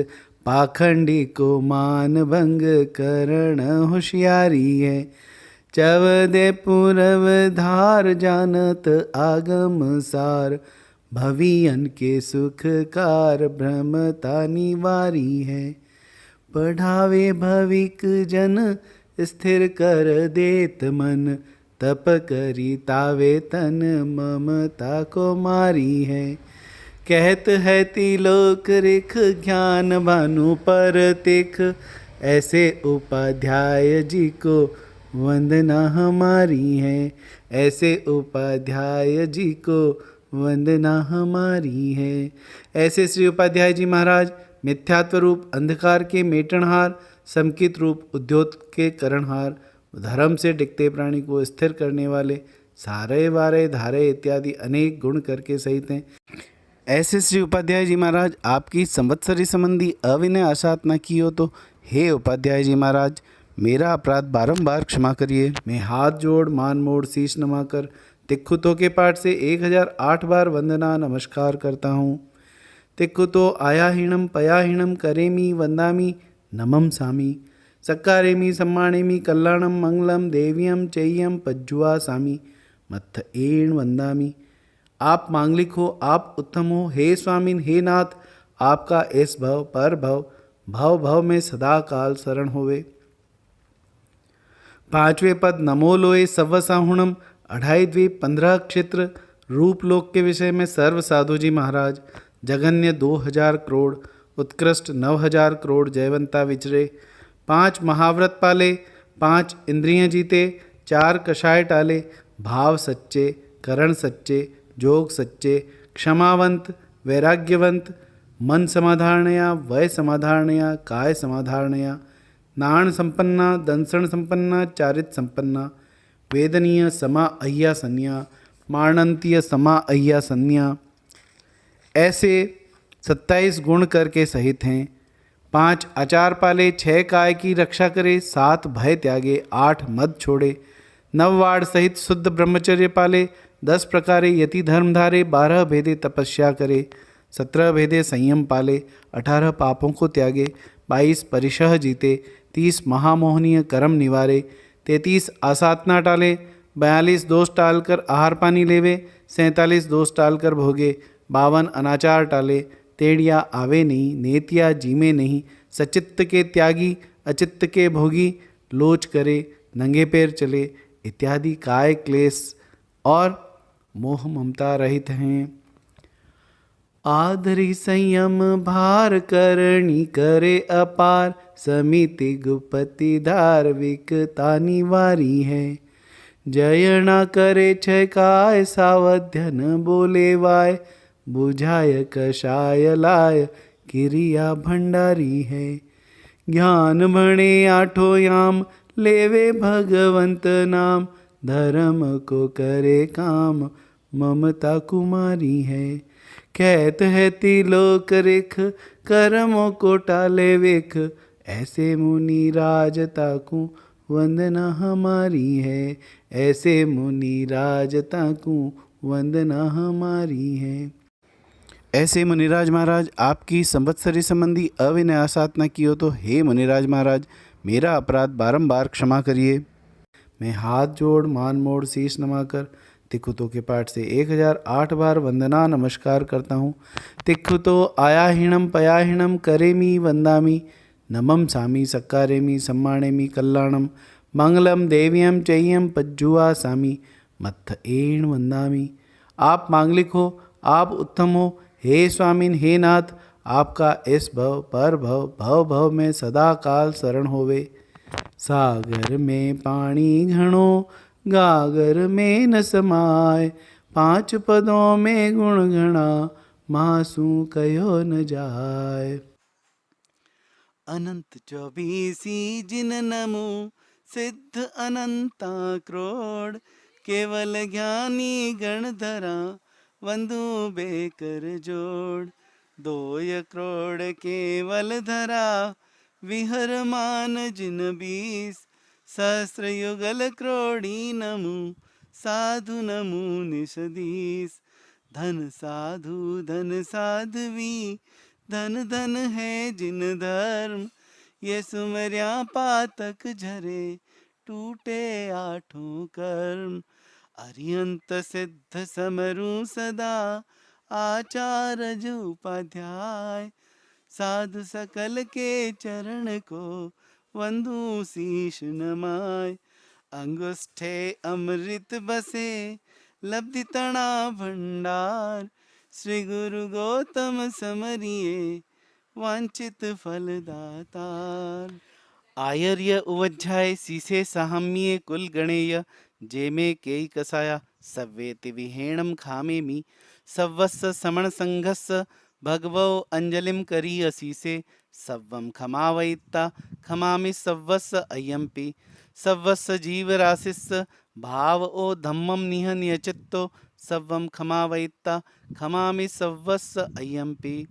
पाखंडी को मान भंग करण होशियारी है। चवदे पूरव धार जानत आगम सार, भवियन के सुखकार भ्रमता निवारी है। पढ़ावे भविक जन स्थिर कर देत मन, तप करी तावे तन ममता को मारी है। कहत है तिलोक रेख ज्ञान भानु पर तेख, ऐसे उपाध्याय जी को वंदना हमारी है। ऐसे उपाध्याय जी को वंदना हमारी है। ऐसे श्री उपाध्याय जी महाराज मिथ्यात्व रूप अंधकार के मेटनहार, समकित रूप उद्योत के करणहार, धर्म से डिगते प्राणी को स्थिर करने वाले, सारे वारे धारे इत्यादि अनेक गुण करके सहित हैं। ऐसे श्री उपाध्याय जी महाराज आपकी संवत्सरी संबंधी अविनय आसाधना की हो तो हे उपाध्याय जी महाराज मेरा अपराध बारंबार क्षमा करिए। मैं हाथ जोड़ मान मोड़ शीश नमाकर तिक्खुतो के पाठ से 1008 बार वंदना नमस्कार करता हूँ। तिक्खुतो आयाहीणम पयाहीणम करेमी वंदामी नमम सामी, सक्कारेमी सम्मानेमी कल्याणम मंगलम देव्यम चेय्यम पज्जुआ सामी, मत्थ एण वंदामी। आप मांगलिक हो, आप उत्तम हो, हे स्वामिन हे नाथ, आपका इस भव पर भव भव भव में सदा काल शरण होवे। पांचवें पद नमो लोए सव्व साहुणम, 2.5 द्वीप 15 क्षेत्र, रूपलोक के विषय में सर्व साधु जी महाराज, जगन्य 2000 करोड़, उत्कृष्ट 9000 करोड़ जयवंता विचरे, 5 महाव्रत पाले, 5 इंद्रियां जीते, 4 कषाय टाले, भाव सच्चे, करण सच्चे, जोग सच्चे, क्षमावंत, वैराग्यवंत, मन समाधारणया, वय समाधारणया, काय समाधारणया, नाण संपन्ना, दंसण संपन्ना, चारित संपन्ना, वेदनीय समा अय्या सन्या, मारणंतीय समा अय्या सन्या, ऐसे 27 गुण करके सहित हैं। 5 आचार पाले, 6 काय की रक्षा करे, 7 भय त्यागे, 8 मद छोड़े, 9 वाड़ सहित शुद्ध ब्रह्मचर्य पाले, 10 प्रकारे यति धर्म धारे, 12 भेदे तपस्या करे, 17 भेदे संयम पाले, 18 पापों को त्यागे, 22 परिशह जीते, 30 महामोहनीय कर्म निवारे, 33 आसातना टाले, 42 दोष टालकर आहार पानी लेवे, 47 दोष टालकर भोगे, 52 अनाचार टाले, तेड़िया आवे नहीं, नेतिया जीमे नहीं, सचित्त के त्यागी, अचित्त के भोगी, लोच करे, नंगे पैर चले, इत्यादि काय क्लेश और मोह ममता रहित हैं। आदरी संयम भार करणी करे अपार, समिति गुपति धार्विकता निवारी है। जय न करे छय काय, सावध्यन बोले वाय, बुझाय कषाय लाय, क्रिया भंडारी है। ज्ञान भणे आठो याम, लेवे भगवंत नाम, धर्म को करे काम, ममता कुमारी है। कहत है तिलोक रेख, कर्मों को टाले वेख, ऐसे मुनि राज ताकू, वंदना हमारी है। ऐसे मुनि राज ताकू, वंदना हमारी है। ऐसे मुनिराज महाराज आपकी संवत्सरी संबंधी अविनय आसाधना की हो तो हे मुनिराज महाराज मेरा अपराध बारंबार क्षमा करिए। मैं हाथ जोड़ मान मोड़ शीश नमाकर तिक्खुतो के पाठ से 1008 बार वंदना नमस्कार करता हूँ। तिक्खुतो आयाहीणम पयाहीणम करेमी वंदामी नमम सामी, सक्कारेमी सम्मानेमी कल्याणम मंगलम देव्यम चेय्यम पज्जुआ सामी, मत्थ एण वंदामी। आप मांगलिक हो, आप उत्तम हो, हे स्वामिन हे नाथ, आपका इस भव पर भव भव भव में सदा काल शरण होवे। सागर में पानी घणो, गागर में न समाय, 5 पदों में गुण घना, मासू कहो न जाय। अनंत 24 जिन नमो, सिद्ध अनंता क्रोड़, केवल ज्ञानी गणधरा, वंदु बेकर जोड़। 2 करोड़ केवल धरा, विहर मान जिन 20, सहस्र युगल क्रोड़ी नमु, साधु नमु निषदीस। धन साध्वी, धन धन है जिन धर्म, ये सुमर्या पातक झरे, टूटे 8 कर्म। अरियंत सिद्ध समरु सदा, आचार्य उपाध्याय, साधु सकल के चरण को, वंदु शीश नमाय। अंगुष्ठे अमृत बसे, लब्धि तणा भंडार, श्री गुरु गौतम समरिये वांछित फल दातार। आयर्य उवज्झाय सीसे साहम्ये कुल गणेय जेमे केई कसाया सव्येति विहेणम खामेमि सव्वस्स समण संघस्स भगवो अंजलिम करी असीसे सव्वम खमावयित्ता खमामि सव्वस्स अय्यम्पि सव्वस्स जीवराशिस्स भाव ओ धम्मम निह नियचित्तो सव्वम खमावयित्ता खमामि सव्वस्स अय्यम्पि।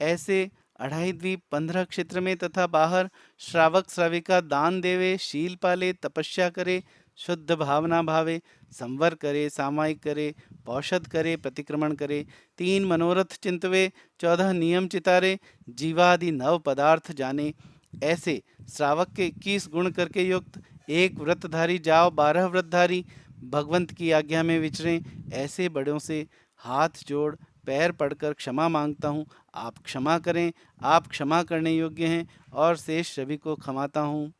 ऐसे 28 द्वीप 15 क्षेत्र में तथा बाहर श्रावक श्राविका दान देवे, शील पाले, तपस्या करे, शुद्ध भावना भावे, संवर करे, सामायिक करे, पौषध करे, प्रतिक्रमण करे, 3 मनोरथ चिंतवे, 14 नियम चितारे, जीवादि नव पदार्थ जाने। ऐसे श्रावक के 21 गुण करके युक्त, एक व्रतधारी जाओ 12 व्रतधारी भगवंत की आज्ञा में विचरें। ऐसे बड़ों से हाथ जोड़ पैर पड़कर क्षमा मांगता हूँ, आप क्षमा करें, आप क्षमा करने योग्य हैं और शेष सभी को क्षमाता हूँ।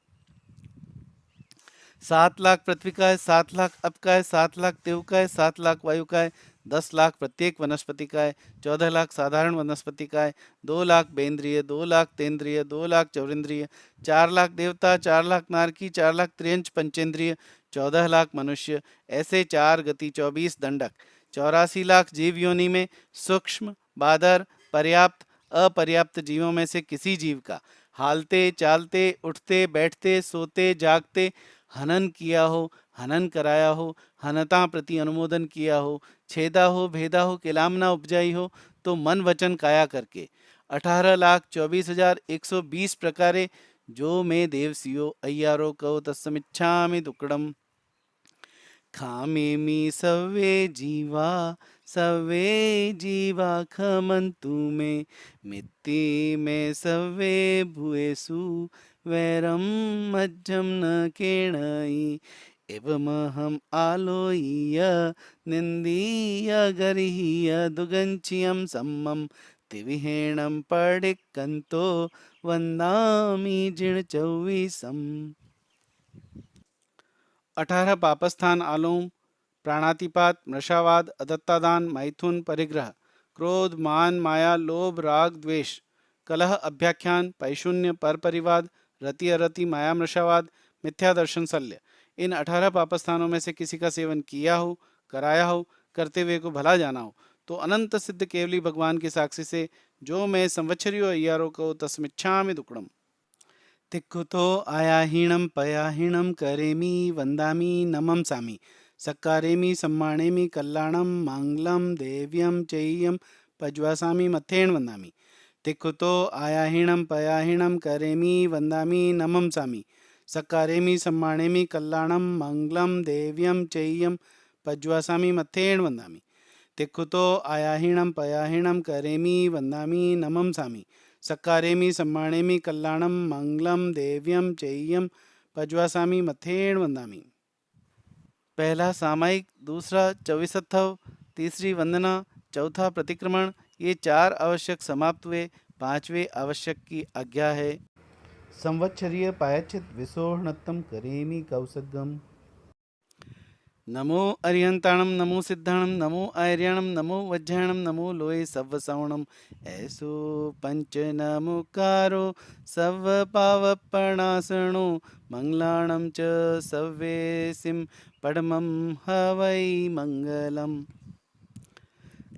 7 लाख पृथ्वी का है, 7 लाख अप का है, 7 लाख देव का है, 7 लाख वायु का है, 10 लाख प्रत्येक वनस्पति का है, 14 लाख साधारण वनस्पति का है, 2 लाख बेंद्रिय, 2 लाख तेंद्रिय, 2 लाख चौरिंद्रिय, 4 लाख देवता, 4 लाख नारकी, 4 लाख त्रियंच पंचेंद्रिय, 14 लाख मनुष्य। ऐसे 4 गति 24 दंडक, 84 लाख जीव योनि में सूक्ष्म, बादर, पर्याप्त, अपर्याप्त जीवों में से किसी जीव का हालते चालते उठते बैठते सोते जागते हनन किया हो, हनन कराया हो, हनता प्रति अनुमोदन किया हो, छेदा हो, भेदा हो, किलामना उपजाई हो, तो मन वचन काया करके 18,24,120 प्रकारे जो मैं देवसियो अय्यारो कहो तस्समिच्छामि दुक्कडम। खामेमि सव्वे जीवा खमन्तु मे मित्ति मे सव्वे भूयेषु वैरं मज्जं न केणयि एवमहम् आलोह्य निन्दीय गर्ह्य दुगञ्चियं सम्मं तिविहेणं पडिक्कन्तो वन्दामि जिणचौवीसम्। 18 पापस्थान आलोम, प्राणातिपात, मृषावाद, अदत्तादान, मैथुन, परिग्रह, क्रोध, मान, माया, लोभ, राग, द्वेष, कलह, अभ्याख्यान, पैशून्य, परपरिवाद, रति अरति, माया, मृषावाद, मिथ्या दर्शन, शल्य। इन 18 पापस्थानों में से किसी का सेवन किया हो, कराया हो, करते हुए को भला जाना हो, तो अनंत सिद्ध केवली भगवान की साक्षी से जो मैं संवत्सरियो अय्यारो को तस्मिच्छामि दुक्कडम। तिक्कुतो आयाहीणं पयाहीणं करेमि वन्दामि नमंसामि सक्कारेमि सम्मानेमि कल्याणं माङ्गलं देव्यं चेय्यं पज्वासामि मथेन वन्दामि। तिक्कुतो आयाहीणं पयाहीणं करेमि वन्दामि नमंसामि सक्कारेमि सम्मानेमि कल्याणं मङ्गलं देव्यं चेय्यं पज्वासामि मथेन वन्दामि। तिक्कुतो आयाहीणं पयाहीणं करेमि वन्दामि नमंसामि सक्कारेमि सम्मानेमि कल्याणं मंगलम देव्यं चेय्यं पज्वासामि मथेन वंदामि। पहला सामायिक, दूसरा चौविसत्थव, तीसरी वंदना, चौथा प्रतिक्रमण, ये 4 आवश्यक समाप्त हुए, 5वें आवश्यक की आज्ञा है। संवत्सरीय पायच्छित विसोहनत्तम करेमि कौसगम। नमो अरिहंताणम, नमो सिद्धाणम, नमो आर्याणम, नमो वज्रायणम, नमो लोये सव्वसवणम। ऐसो पंच नमुकारो सव्व पावपणासणो मंगलाणम च सव्वेसिम पडमं हवै मंगलम।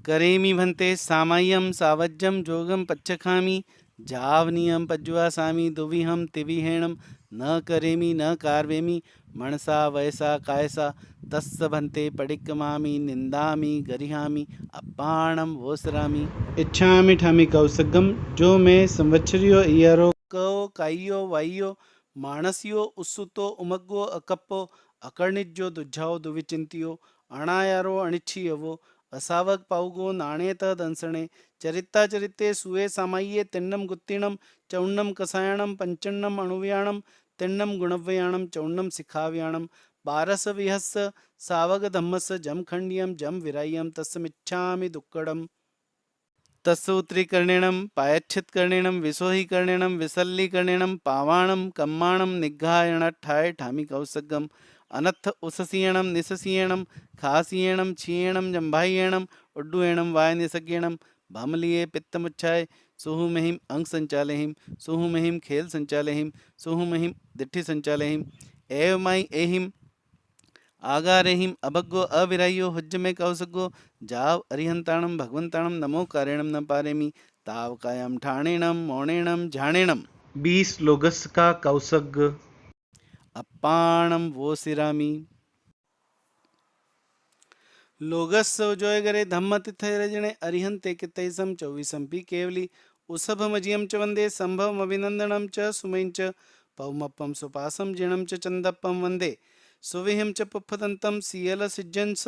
करेमि भन्ते सामाय्यम सावज्यम जोगम पच्छखामि जावनीयम पज्वासामि दुविहम तिविहेणम न करेमि न कार्वेमि मनसा वयसा कायसा तस्स भन्ते पडिक्कमामि निंदामि गरिहामि अपाणम वोसरामि। इच्छामि ठामि कौसगम, जो मैं संवत्सरियो अय्यारो कहो काइयो वाइयो मानसियो उत्सुतो उमग्गो अकप्पो अकर्णिज्यो दुज्झाओ दुविचिंतियो अणायारो अणिच्छियवो असावक पाउगो नाणेत दंसणे चरिता चरिते सुए सामाय्ये तिन्नम गुत्तिणम चौन्नम कसायणम पंचन्नम अणुव्याणम तिन्नम गुणव्याणम चौन्नम सिखाव्याणम 12 विहस्य सावग धम्मस्य जमखंडियम जम विराय्यम तस्मिच्छामि दुक्कडम। तत्सूत्रीकरणेनं पायच्छित्करणेनं विसोहीकरणेनं विसल्लीकरणेनं पावाणं कम्माणं निग्घायणट्ठाय ठामि कौसगम अनत्थ उशसीयणं निशसीयणं खासीयणं क्षीयणं जम्भायणं उड्डुयणं वायनिसज्ञणं भामलीये पित्तमुच्छाय सुहुमहिम अंग संचालहिम सुहुमहिम खेल संचालहिम सुहुमहिम दिट्ठि संचालहिम एवमाई एहिम आगारेहिम अभग्गो अविरायो हुज्जमे कौसगो जाव अरिहंताणम भगवंताणम नमो कारेणम न पारेमी ताव कायम ठाणेणम मौणेणम झाणेणम 20 लोगस का कौसग अप्पाणम वो सिरामी लोगस जोय गरे धम्म तिथय रजणे अरिहंते कितैसम 24 पी केवली उसभ मजियम च वंदे संभवम अभिनंदनम च सुमैं च पौमप्पम सुपासम जिणम च चंदप्पम वंदे सुविहिम च पुप्पदंतम सियल सिज्जंस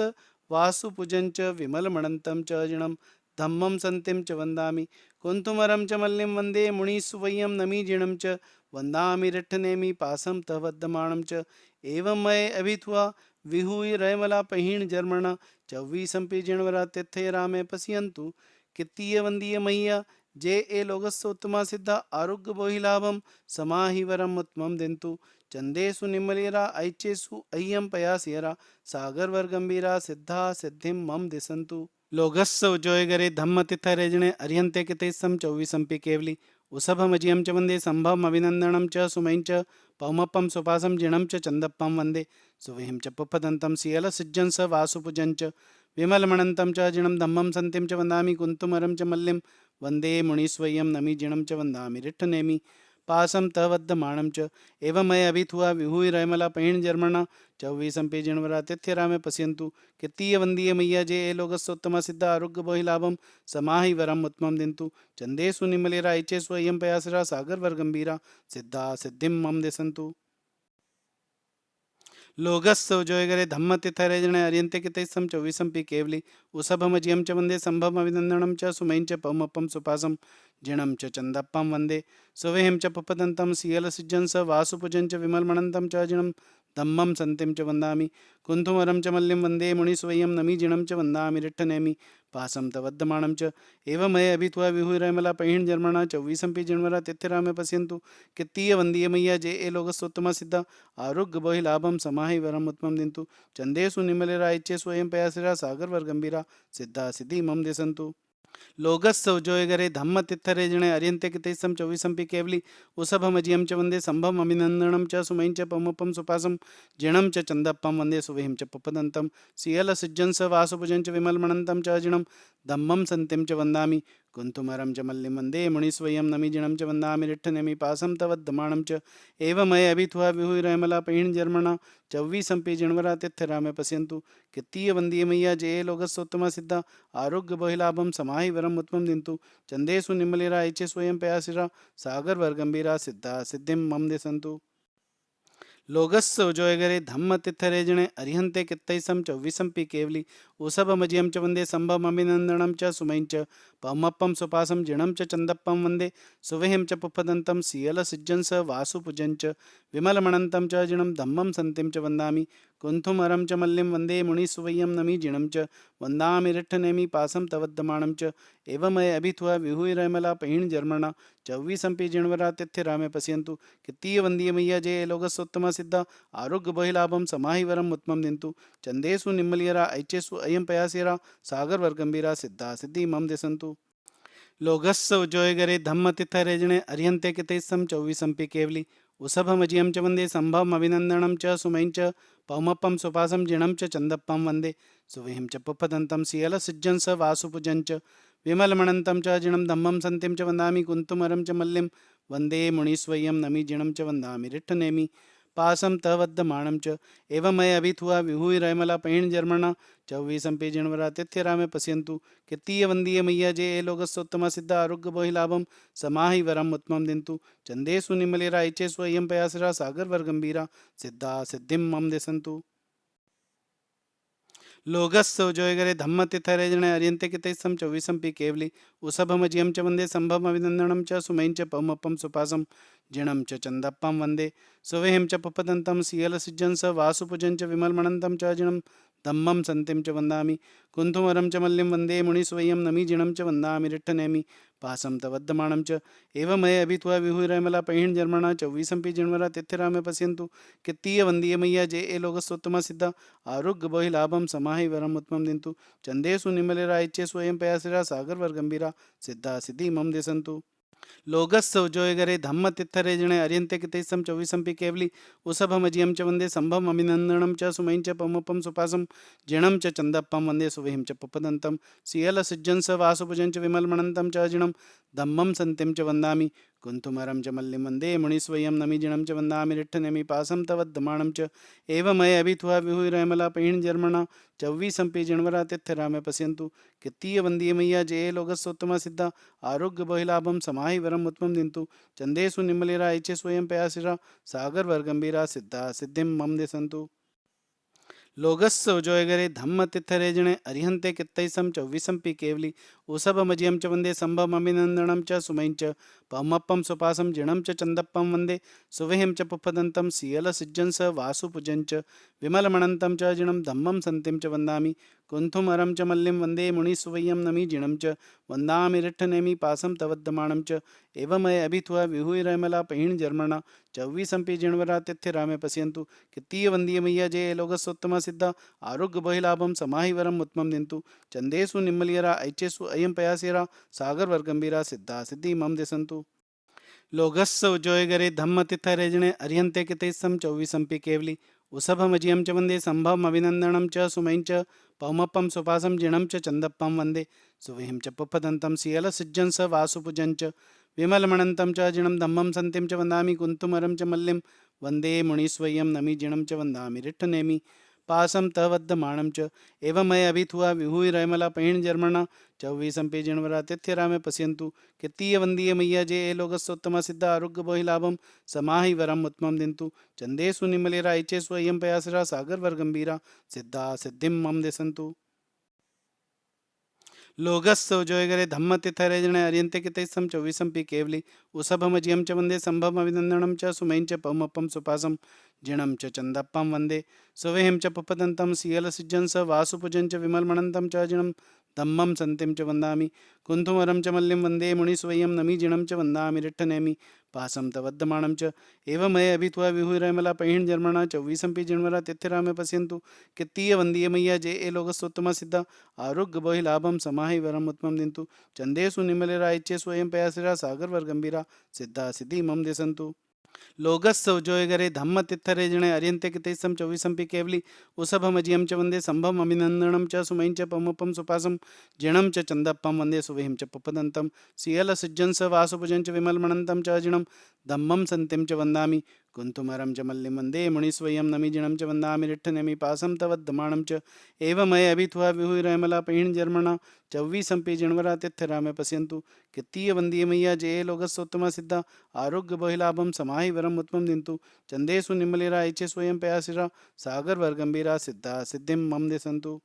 वासुपुजं च विमलमणंतं च अजिणं धम्मं संतिं च वंदामि कुंतुमरं च मल्लिं वंदे मुनिसुवय्यं नमी जिणं च वंदामि रिट्ठनेमि पासं तवद्दमाणं च एवं मये अभिथुआ विहुई रयमला पहिण जर्मण 24 जिणवरा तिथे रामे पश्यन्तु कित्तीय वंदीय मैया जे ए लोगस्सोत्तमा सिद्धा आरोग्य बोहिलाभम समाहि वरम उत्तमम दिंतु चंदेसु निमलेरा ऐचेसु अय्यम पयासियरा सागर वर गंभीरा सिद्धा सिद्धिम मम दिसंतु लोगस्स उजोयगरे धम्म तिथ रेजणे अर्यंते कितेसम 24 केवली उसभम अजियम च वंदे संभवम अभिनंदनम च सुमैं च पौमप्पम सुपासम जिणं च चंदप्पम वंदे सुविहिं च पुप्पदंतं सियल सिज्जं स वासुपुजं च विमलमणंतं च जिणं धम्मं संतिं च वंदामि कुंतुमरं च मल्लिं वंदे मुनिस्वयं नमि जिणं च वंदामि रिट्ठनेमि पासं तवद्दमाणं च एवमय अभिथुआ विहुई रयमला पहिण जर्मणा 24 जिणवरा तिथ्य रामे पश्यन्तु कित्तीय वंदीय मैया जे ए लोगस्सोत्तमा सिद्ध आरोग्य बोहिलाभम समाहि वरम उत्तमं दिंतु चंदेसु निमलेरा ऐचेसु अय्यम पयासरा सागर वर गंभीरा सिद्धा सिद्धिं मम दिसंतु लोगस्स जोयगरे धम्म तिथरे जने अर्यंते कितेसम 24 केवली उसभम जियम च वंदे संभवम अभिनंदनम च सुमैं च पौमप्पम सुपासम जिणं च चंदप्पम वंदे सुवेहिं च पुप्पदंतं सियल सिज्जं स वासुपुजं च विमलमणंतं च जिणं धम्मं संतिं च वंदामि कुंथुमरं च मल्लिं वंदे मुनिस्वयं नमि जिणं च वंदामि रिट्ठनेमि पासं तवद्दमाणं च एवमय अभित्वा विहुरमला पहिण जर्मणा 24 जिणवरा तिथिरामे पश्यन्तु कित्तीय वंदीय मैया जे ए लोगस्सोत्तमा सिद्धा आरोग्य बोहिलाभम समाहि वरम उत्तमं दिंतु चंदेसु निमलेरा ऐच्चेसु अयं पयासिरा सागर वर गंभीरा सिद्धा सिद्धि मम दिसंतु लोगस्स उजोयगरे धम्म तिथरे जणे अर्यंते कितेसम 24 केवली उसभम जियम च वंदे संभवम अभिनंदनम च सुमैं च पौमप्पम सुपासम जिणं च चंदप्पम वंदे सुविहिं च पुप्पदंतं सियल सिज्जं स वासुपुजं च विमलमणंतं च जिणं धम्मं संतिं च वंदामि कुंतुमरं च मल्लिं वंदे मुनिस्वयं नमि जिणं च वंदामि रिट्ठनेमि पासं तवद्दमाणं च एवमय अभिथुआ विहुरमला पहिण जर्मणा 24 जिणवरा तिथ्यरामे पश्यन्तु कित्तीय वंदीय मैया जे ए लोगस्सोत्तमा सिद्धा आरोग्य बोहिलाभम समाहि वरम उत्तमं दिंतु चंदेसु निमलेरा ऐचेसु अयं पयासिरा सागर वर गंभीरा सिद्धा सिद्धिं मम दिसंतु लोगस्स उजोयगरे धम्म तिथरे जणे अरिहंते कित्तैसम 24 केवली उसभ मजियम च वंदे संभवम अभिनंदनम च सुमैं च पौमप्पम सुपासम जिणं च चंदप्पम वंदे सुविहिं च पुप्पदंतं सियल सिज्जं स वासुपुजं च विमलमणंतं च जिणं धम्मं संतिं च वंदामि कुंथुमरं च मल्लिं वंदे मुनिसुवय्यं नमि जिणं च वंदामि रिट्ठनेमि पासं तवद्दमाणं च एवमय अभिथुआ विहुरमला पहिण जर्मणा 24 जिणवरा तिथ्य रामे पश्यन्तु कित्तीय वंदीय मैया जे लोगस्सोत्तमा सिद्धा आरोग्य बोहिलाभम समाहि वरम उत्तमं दिंतु चंदेसु निम्मलियरा ऐचेसु अयं पयासिरा सागर वर गंभीरा सिद्धा सिद्धि मम दिसंतु लोगस्स उजोयगरे धम्म तिथरे जणे अर्यंते कितेसम 24 केवली उसभम जियम च वंदे संभवम अभिनंदनम च सुमैं च पौमप्पम सुपासम जिणं च चंदप्पम वंदे सुविहिं च पुप्पदंतं सियल सिज्जं स वासुपुजं च विमलमणंतं च जिणं धम्मं संतिं च वंदामि कुंतुमरं च मल्लिं वंदे मुनिस्वयं नमि जिणं च वंदामि रिट्ठनेमि पासं तवद्दमाणं च एवमय अभिथुआ विहुरमला पहिण जर्मणा 24 जिणवरा तिथ्यरामे पश्यन्तु कित्तीय वंदीय मैया जे ए लोगस्सोत्तमा सिद्धा आरोग्य बोहिलाभम समाहि वरम उत्तमं दिंतु चंदेसु निमलेरा ऐचेसु अयं पयासिरा सागर वर गंभीरा सिद्धा सिद्धिं मम दिसंतु लोगस्स उजोयगरे धम्म तिथरे जणे अर्यंते कितेसम 24 केवली उसभम जियम च वंदे संभवम अभिनंदनम च सुमैं च पौमप्पम सुपासम जिणं च चंदप्पम वंदे सुविहिं च पुप्पदंतं सियल सिज्जं स वासुपुजं च विमलमणंतं च जिणं धम्मं सन्तिं च वन्दामि कुन्थुमरं च मल्लिं वन्दे मुनिस्वयं नमीजिनं च वन्दामि रिट्ठनेमि पासं तवद्दमानं च एवमय अभित्वा विहुरमला पैहिण जन्मणा चौवीसंपि जन्मरा तिथिरामे पश्यन्तु कित्तीय वन्दीय मैया जे ए लोकस्तोत्तमा सिद्धा आरोग्य बहु लाभम समाहि वरम उत्तमं दिन्तु चंदेषु निमलेरा इच्छे स्वयं पयासिरा सागर वर गंभीरा सिद्धा सिद्धि मम देसन्तु लोगस्स उजोयगरे धम्म तित्थरे जणे अर्यन्ते कितेसं चौवीसंपि केवली उसभमजियं च वन्दे संभम अभिनन्दनं च सुमैं च पमपं सुपासं जिणं च चन्दप्पं वन्दे सुविहिं च पपदन्तं सियल सिज्जं स वासुभुजं च विमलमणन्तं च जिणं धम्मं सन्तिं च वन्दामि कुन्तुमरं च मल्लिं वन्दे मुनिस्वयं नमिजिणं च वन्दामि रिट्ठनेमि पासं तवद्दमाणं च एवमय अभित्वा विहुरमला पैहिण जन्मणा चौवीसंपि जन्मरा तिथिरामे पश्यन्तु कित्तीय वन्दीय मैया जे लोकस्सोत्तमा सिद्धा आरोग्य बहुलाभम समाहि वरम उत्तमं दिन्तु चंदेषु निम्मलेरा इच्छे स्वयं पयासिरा सागर वर गंभीरा सिद्धा सिद्धिं मम देसन्तु लोगस्स उजोयगरे धम्म तित्थरे जणे अरिहन्ते कित्तैसं चौवीसंपि केवली उसभमजियं च वन्दे संभम अभिनन्दनं च सुमैं च पमप्पं सुपासं जिणं च चन्दप्पं वन्दे सुविहिं च पुप्पदन्तं सियल सिज्जं स वासुपुजं च विमलमणन्तं च जिणं धम्मं सन्तिं च वन्दामि कुन्थुमरं च मल्लिं वन्दे मुनिस्वयं नमि जिणं च वन्दामि रिट्ठनेमि पासं तवद्दमाणं च एवमय अभित्वा विहुरमला पैहिण जन्मणा चौवीसंपि जिणवरा तिथिरामे पश्यन्तु कित्तीय वन्दीय मैया जे लोकस्सोत्तमा सिद्धा आरोग्य बहुलाभम समाहि वरम उत्तमं दिन्तु चंदेषु निम्मलियरा ऐच्छेषु अयं पयासेरा सागर वर गंभीरा सिद्धा सिद्धि मम देसन्तु लोगस्स उजोयगरे धम्म तित्थरे जणे अर्यन्ते कितेसं चौवीसंपि केवली उसभमजियं च वन्दे संभवम् अभिनन्दनं च सुमैं च पौमप्पं सुपासं जिणं च चन्दप्पं वन्दे सुविहिं च पुप्पदन्तं सियल सिज्जं स वासुपुजं च विमलमणन्तं च जिणं धम्मं सन्तिं च वन्दामि कुन्तुमरं च मल्लिं वन्दे मुनिस्वयं नमि जिणं च वन्दामि रिट्ठनेमि पासं तवद्दमाणं च एवमय अभित्वा विहुरमला पैहिण जन्मणा चौवीसंपि जिणवरा तिथिरामे पश्यन्तु कित्तीय वन्दीय मैया जे लोकस्सोत्तमा सिद्धा आरोग्य बहुलाभं समाहि वरम उत्तमं दिन्तु चंदेषु निमलेरा इच्छेषु अयं पयासिरा सागर वर गंभीरा सिद्धा सिद्धिं मम देसन्तु लोगस्स उजोयगरे धम्म तित्थरे जणे अर्यन्ते कितेसं चौवीसंपि केवली उसभमजियं च वन्दे संभम अभिनन्दनं च सुमैं च पौमप्पं सुपासं जिणं च चन्दप्पं वन्दे सुविहिं च पुप्पदन्तं सियल सिज्जं स वासुपुजं च विमलमणन्तं च जिणं धम्मं सन्तिं च वन्दामि कुन्थुमरं च मल्लिं वन्दे मुनिस्वयं नमि जिणं च वन्दामि रिट्ठनेमि पासं तवद्दमाणं च एवमय अभित्वा विहुरमला पैहिण जन्मणा चौवीसंपि जिणवरा तिथिरामे पश्यन्तु कित्तीय वन्दीय मैया जे लोकस्सोत्तमा सिद्धा आरोग्य बहुलाभं समाहि वरम उत्तमं दिन्तु चंदेषु निमलेरा इच्छेषु अयं पयासिरा सागर वर गंभीरा सिद्धा सिद्धि मम देसन्तु लोगस्स उजोयगरे धम्म तित्थरे जणे अर्यन्ते कितेसं चौवीसंपि केवली उसभमजियं च वन्दे संभम अभिनन्दनं च सुमैं च पौमप्पं सुपासं जिणं च चन्दप्पं वन्दे सुविहिं च पुप्पदन्तं सियल सिज्जं स वासुभुजं च विमलमणन्तं च जिणं धम्मं सन्तिं च वन्दामि कुन्तुमरं च मल्लिं वन्दे मुनिस्वयं नमि जिणं च वन्दामि रिट्ठनेमि पासं तवद्दमाणं च एवमय अभित्वा विहुरमला पैहिण जन्मणा चौवीसंपि जिणवरा तिथिरामे पश्यन्तु कित्तीय वन्दीय मैया जे लोकस्सोत्तमा सिद्धा आरोग्य बहुलाभं समाहि वरम उत्तमं दिन्तु चंदेषु निम्मलेरा इच्छे स्वयं पयासिरा सागर वर गंभीरा सिद्धा सिद्धिं मम देसन्तु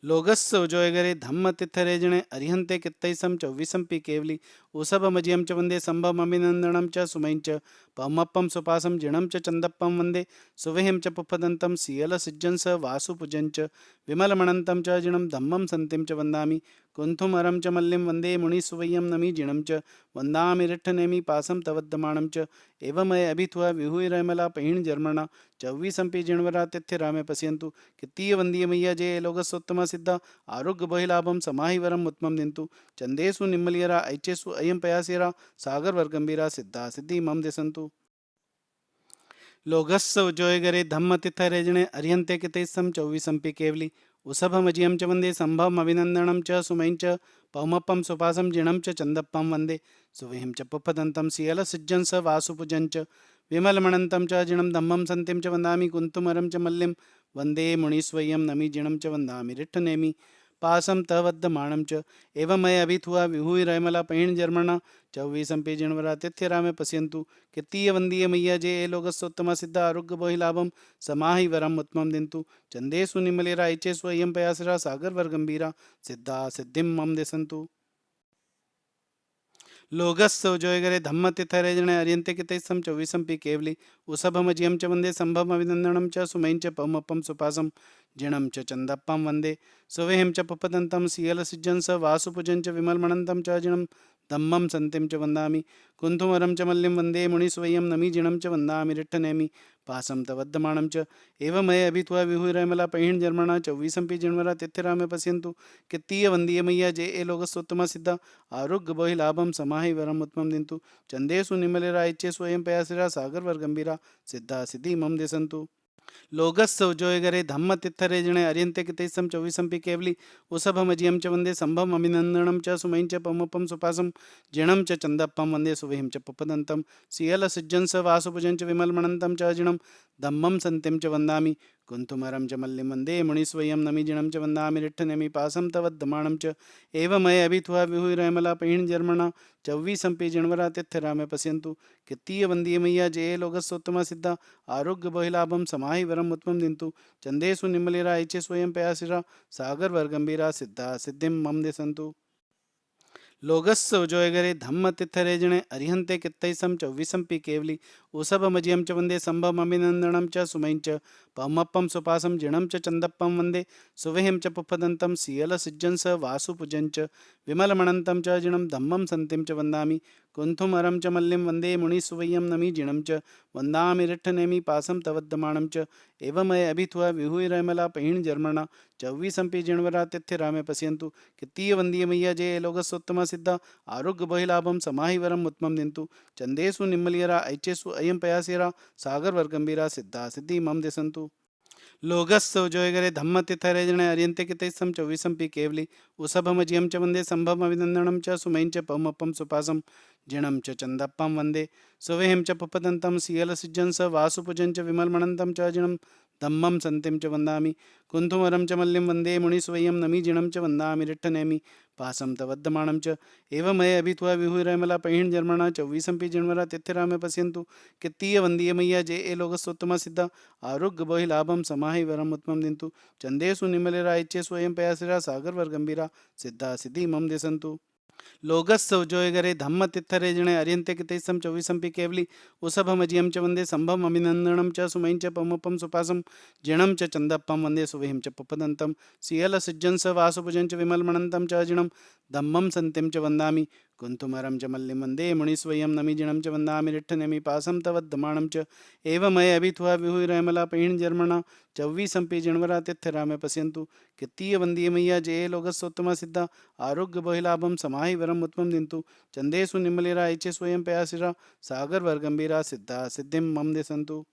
लोगस्स उजोयगरे धम्म तित्थरे जणे अरिहन्ते कित्तैसं चौवीसंपि केवली उसभमजियं च वन्दे संभम अभिनन्दनं च सुमैं च पौमप्पं सुपासं जिणं च चन्दप्पं वन्दे सुविहिं च पुप्पदन्तं सियल सिज्जं स वासुपुजं च विमलमणन्तं च जिणं धम्मं सन्तिं च वन्दामि कुन्थुमरं च मल्लिं वन्दे मुनिस्वयं नमि जिणं च वन्दामि रिट्ठनेमि पासं तवद्दमाणं च एवमय अभित्वा विहुरमला पैहिण जन्मणा चौवीसंपि जिणवरा तिथिरामे पश्यन्तु कित्तीय वन्दीय मैया जे लोकस्सोत्तमा सिद्धा आरोग्य बहुलाभं समाहि वरम उत्तमं दिन्तु चंदेषु निम्मलियरा ऐच्छेषु अयं पयासेरा सागर वर गंभीरा सिद्धा सिद्धि मम देसन्तु लोगस्स उजोयगरे धम्म तित्थरे जणे अर्यन्ते कितेसं चौवीसंपि केवली उसभमजियं च वन्दे संभवम् अभिनन्दनं च सुमैं च पौमप्पं सुपासं जिणं च चन्दप्पं वन्दे सुविहिं च पुप्पदन्तं सियल सिज्जं स वासुपुजं च विमलमणन्तं च जिणं धम्मं सन्तिं च वन्दामि कुन्तुमरं च मल्लिं वन्दे मुनिस्वयं नमि जिणं च वन्दामि रिट्ठनेमि पासं तवद्दमाणं च एवमय अभित्वा विहुरमला पैहिण जन्मणा चौवीसंपि जिणवरा तिथिरामे पश्यन्तु कित्तीय वन्दीय मैया जे लोकस्सोत्तमा सिद्धा आरोग्य बहुलाभं समाहि वरम उत्तमं दिन्तु चंदेषु निमलेरा इच्छेषु अयं पयासिरा सागर वर गंभीरा सिद्धा सिद्धिं मम देसन्तु लोगस्य उजोयगरे धम्मतिथरेजणे अर्यन्ते कितैस्सं चौवीसंपि केवली उसभमजियं च वन्दे सम्भवमभिनन्दनं च सुमयं च पवमपं सुपासं जिणं च चन्दप्पं वन्दे सुवेहं च पुपदन्तं सियलसिज्जं स वासुपुजं च विमलमणन्तं च जिणं धम्मं सन्तिं च वन्दामि कुन्थुमरं च मल्लिं वन्दे मुनिस्वयं नमि जिणं च वन्दामि रिट्ठनेमि पासं तवद्दमाणं च एवमये अभित्वा विहुरमला पैहिण जर्मणा चौवीसंपि जिणवरा तिथिरामे पश्यन्तु कित्तीय वन्दीय मैया जे ए लोकस्तोत्तमा सिद्धा आरोग्य बोहि लाभम समाहि वरम उत्तमं दिन्तु चंदेषु निमलेरा इच्छे स्वयं पयासिरा सागर वर गंभीरा सिद्धा सिद्धि मम दिसन्तु लोगस्य उजोयगरे धम्मतिथरेजणे अर्यन्ते कितैस्सं चौवीसंपि केवली उसभमजियं च वन्दे सम्भवम् अभिनन्दनं च सुमयं च पवमपं सुपासं जिणं च चन्दप्पं वन्दे सुवेहिं च पुपदन्तं सियलसिज्जं स वासुभुजं च विमलमणन्तं च जिणं धम्मं सन्तिं च वन्दामि कुन्तुमरं च मल्लिं वन्दे मुनिस्वयं नमि जिणं च वन्दामि रिट्ठनेमि पासं तवद्दमाणं च एवमये अभित्वा विहुरमला पैहिण जर्मणा चौवीसंपि जिणवरा तिथिरामे पश्यन्तु कित्तीय वन्दीय मैया जे लोकस्सोत्तमा सिद्धा आरोग्य बहिलाभं समाहि वरम उत्तमं दिन्तु चंदेषु निमलेरा इच्छे स्वयं पयासिरा सागर वर गंभीरा सिद्धा सिद्धिं मम दिसन्तु लोगस्य उजोयगरे धम्मतिथरेजणे अर्हन्ते कित्तैसं चौवीसंपि केवली उसभमजियं च वन्दे सम्भवमभिनन्दनं च सुमयं च पवमपं सुपासं जिणं च चन्दप्पं वन्दे सुवेहिं च पुपदन्तं सियलसिज्जं स वासुपुजं च विमलमणन्तं च जिणं धम्मं सन्तिं च वन्दामि कुन्थुमरं च मल्लिं वन्दे मुनिस्वयं नमि जिणं च वन्दामि रिट्ठनेमि पासं तवद्दमाणं च एवमये अभित्वा विहुरमला पैहिण जर्मणा चौवीसंपि जिणवरा तिथिरामे पश्यन्तु कित्तीय वन्दीय मैया जे लोकस्सोत्तमा सिद्धा आरोग्य बहिलाभं समाहि वरम उत्तमं दिन्तु चंदेषु निम्मलियरा ऐच्छेषु अयं पयासेरा सागर वर गंभीरा सिद्धा सिद्धि मम दिसन्तु लोगस्य उजोयगरे धम्मतिथरेजणे अर्यन्ते कितैस्सं चौवीसंपि केवली उसभमजियं च वन्दे सम्भवमभिनन्दनं च सुमयं च पवमपं सुपासं जिणं च चन्दप्पं वन्दे सुवेहिं च पुपदन्तं सियलसिज्जं स वासुपुजं च विमलमणन्तं च जिणं धम्मं सन्तिं च वन्दामि कुन्थुमरं च मल्लिं वन्दे मुनिस्वयं नमि जिणं च वन्दामि रिट्ठनेमि पासं तवद्दमाणं च एवमये अभित्वा विहुरमला पैहिण जर्मणा चौवीसंपि जिणवरा तिथिरामे पश्यन्तु कित्तीय वन्दीय मैया जे ए लोकस्सोत्तमा सिद्धा आरोग्य बहिलाभं समाहि वरम उत्तमं दिन्तु चंदेषु निमलेरा इच्छे स्वयं पयासिरा सागर वर गंभीरा सिद्धा सिद्धि मम दिसन्तु लोगस्य उजोयगरे धम्मतिथरेजणे अर्यन्ते कितैस्सं चौवीसंपि केवली उसभमजियं च वन्दे सम्भवम् अभिनन्दनं च सुमयं च पवमपं सुपासं जिणं च चन्दप्पं वन्दे सुवेहिं च पुपदन्तं सियलसिज्जं स वासुभुजं च विमलमणन्तं च जिणं धम्मं सन्तिं च वन्दामि कुन्तुमरं च मल्लिं वन्दे मुनिस्वयं नमि जिणं च वन्दामि रिट्ठनेमि पासं तवद्दमाणं च एवमये अभित्वा विहुरमला पैहिण जर्मणा चौवीसंपि जिणवरा तिथिरामे पश्यन्तु कित्तीय वन्दीय मैया जे लोकस्सोत्तमा सिद्धा आरोग्य बहिलाभं समाहि वरम उत्तमं दिन्तु चंदेषु निमलेरा इच्छे स्वयं पयासिरा सागर वर गंभीरा सिद्धा सिद्धिं मम दिसन्तु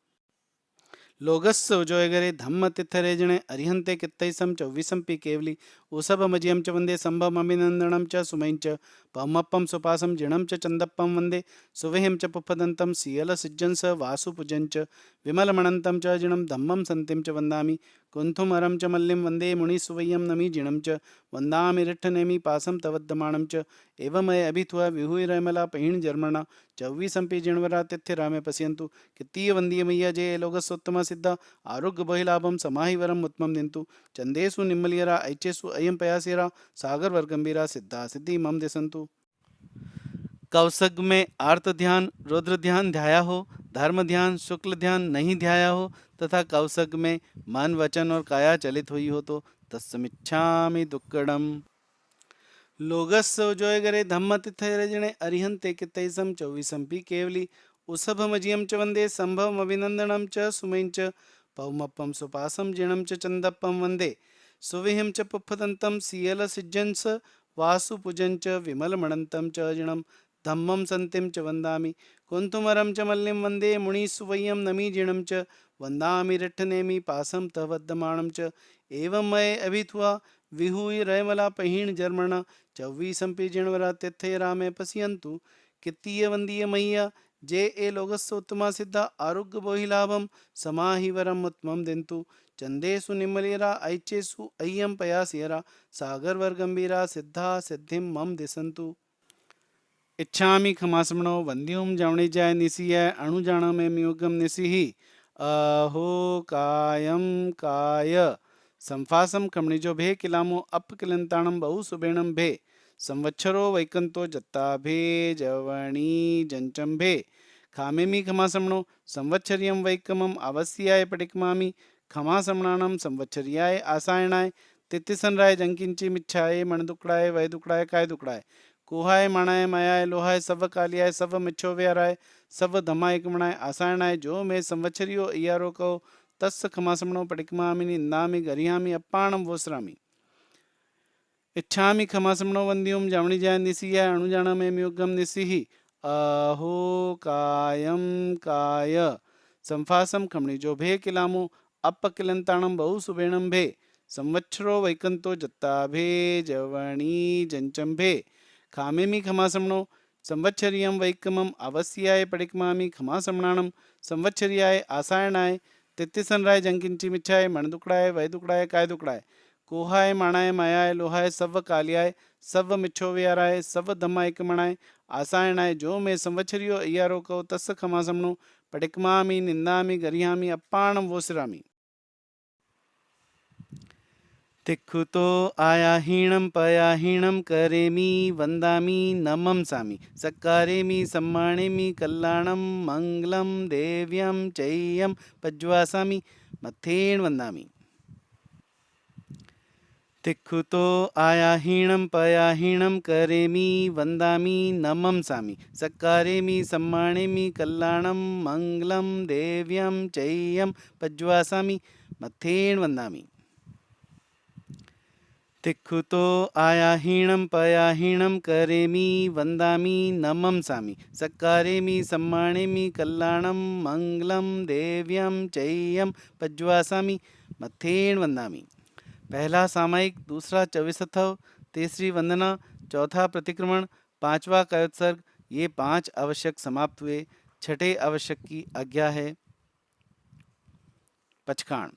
लोगस्य उजोयगरे धम्मतिथरेजणे अर्हन्ते कित्तैस्सं चौवीसंपि केवली उसभमजियं च वन्दे सम्भवमभिनन्दनं च सुमयं च पवमपं सुपासं जिणं च चन्दप्पं वन्दे सुवेहिं च पुपदन्तं सियलसिज्जं स वासुपुजं च विमलमणन्तं च जिणं धम्मं सन्तिं च वन्दामि कुन्थुमरं च मल्लिं वन्दे मुनिस्वयं नमि जिणं च वन्दामि रिट्ठनेमि पासं तवद्दमाणं च एवमये अभित्वा विहुरमला पैहिण जर्मणा चौवीसंपि जिणवरा तिथिरामे पश्यन्तु कित्तीय वन्दीय मैया जे लोकस्सोत्तमा सिद्धा आरोग्य बहिलाभं समाहि वरम उत्तमं दिन्तु चंदेषु निम्मलियरा ऐच्छेषु अयं पयासेरा सागर वर गंभीरा सिद्धा सिद्धि मम दिसन्तु कौसग में आर्त ध्यान रुद्र ध्यान ध्याया हो, धर्म ध्यान शुक्ल ध्यान नहीं ध्याया हो तथा कौसग में मन वचन और काया चलित हुई हो तो तत्समिच्छामि दुक्कडम लोगस्य उजोयगरे धम्मतिथरेजणे अर्हन्ते कित्तैस्सं चौवीसंपि केवली उसभमजियं च वन्दे सम्भवमभिनन्दनं च सुमयं च पवमपं सुपासं जिणं च चन्दप्पं वन्दे सुवेहिं च पुप्पदन्तं सियलसिज्जं स वासुपुजं च विमलमणन्तं च जिणं धम्मं सन्तिं च वन्दामि कुन्तुमरं च मल्लिं वन्दे मुनिस्वयं नमि जिणं च वन्दामि रिट्ठनेमि पासं तवद्दमाणं च एवमये अभित्वा विहुरमला पैहिण जर्मणा चौवीसंपि जिणवरा तिथिरामे पश्यन्तु कित्तीय वन्दीय मैया जे ए लोकस्सोत्तमा सिद्धा आरोग्य बोहिलाभं समाहि वरम उत्तमं दिन्तु चंदेषु निम्मलेरा ऐच्छेषु अय्यं पयासेरा सागर वर गंभीरा सिद्धा सिद्धिं मम दिसन्तु इच्छामि खमासमणो वंद्यों जावणी जाय निसी है अणुजाण में मियोगम निसी अहो कायम काय संफासम कमणिजो भे किलामो अप किलंताणम बहु सुबेणम भे संवत्सरो वैकंतो जत्ताभे जवणी जंचंभे खामेमी खमासमणो संवत्सर्यं वैकमम आवस्याय पटिकमामि खमासमणानं संवत्सर्याय आसायणाय तिथिसनराय जंकिंची मिच्छाय मणदुकड़ाय वैदुकड़ाय काय दुकड़ाय कुहाय माणाय मायाय लोहाय सव कालियाय सव मिच्छो व्याराय सव धमाय कमणाय आसायणाय जो मैं संवत्सरियो इयारो कहो तस्य खमासमणो पटिकमामि निंदामि गरियामि अप्पाणं वोसरामि इच्छामि खमासमणो वंद्युम जामणी जाय निसिया अणुजाना में म्युगम निसिहि अहो कायम काय संफासम खमणी जो भे किलामो अप किलंताणम बहु सुबेणम भे संवत्सरो वैकंतो जत्ताभे जवणी जंचंभे खामेमी खमासमणो संवत्सरियं वैकमम अवस्याय पडिकमामि खमासमणाणम संवत्सर्याय आसायणाय तिथिसनराय जंकिंची मिच्छाय मणदुकड़ाय वैदुकड़ाय काय दुकड़ाय कोहाय माणाय मायाय लोहाय सव कालियाय सव मिच्छो व्याराय सव धमाय कमणाय आसायणाय जो मैं संवत्सरियो इयारो कहो तस्य खमासमणो पटिकमामि निंदामि गरियामि अप्पाणं वोसरामि तिक्खुतो आयाहीणं पयाहीणं करेमि वन्दामि नमंसामि सत्कारेमि सम्मानेमि कल्याणं मङ्गलं देव्यं चेयं पज्वासामि मथेन वन्दामि तिक्खुतो आयाहीणं पयाहीणं करेमि वन्दामि नमंसामि सत्कारेमि सम्मानेमि कल्याणं मङ्गलं देव्यं चेयं पज्वासामि मथेन वन्दामि तिक्खुतो आयाहीणं पयाहीणं करेमि वन्दामि नमंसामि सत्कारेमि सम्मानेमि कल्याणं मङ्गलं देव्यं चेयं पज्वासामि मथेन वन्दामि पहला सामायिक, दूसरा चौविसथव, तीसरी वंदना, चौथा प्रतिक्रमण, पांचवा कायोत्सर्ग, ये 5 आवश्यक समाप्त हुए। छठे आवश्यक की आज्ञा है। पचकाण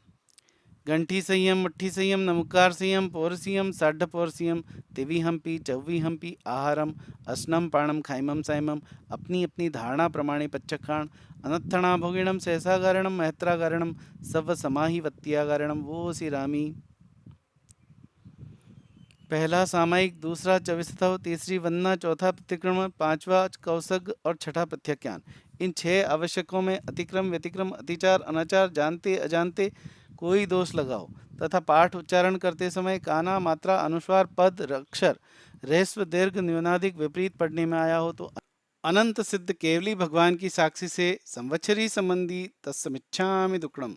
गंठी संयम, मुट्ठी संयम, नमुकार संयम, पौरसियम, साढ़ पौरसियम, तिवि हम्पी, चौवी हम्पी, आहारम, असनम, पाणम, खाइमम, साइमम, अपनी अपनी धारणा प्रमाणे पच्चखाण, अनत्थणा भोगिणम, सहसागारणम, महत्रागारणम, सव समाहि वत्यागारणम, वो सी रामी। पहला सामायिक, दूसरा चौविसथव, तीसरी वंदना, चौथा प्रतिक्रमण, पांचवा कौसग और छठा प्रत्याख्यान। इन 6 आवश्यकों में अतिक्रम, व्यतिक्रम, अतिचार, अनाचार, जानते अजानते कोई दोष लगाओ तथा पाठ उच्चारण करते समय काना, मात्रा, अनुस्वार, पद, अक्षर, ह्रस्व, दीर्घ, न्यूनाधिक विपरीत पढ़ने में आया हो तो अनंत सिद्ध केवली भगवान की साक्षी से संवत्सरी संबंधी तत्समिच्छामि दुक्कड़म।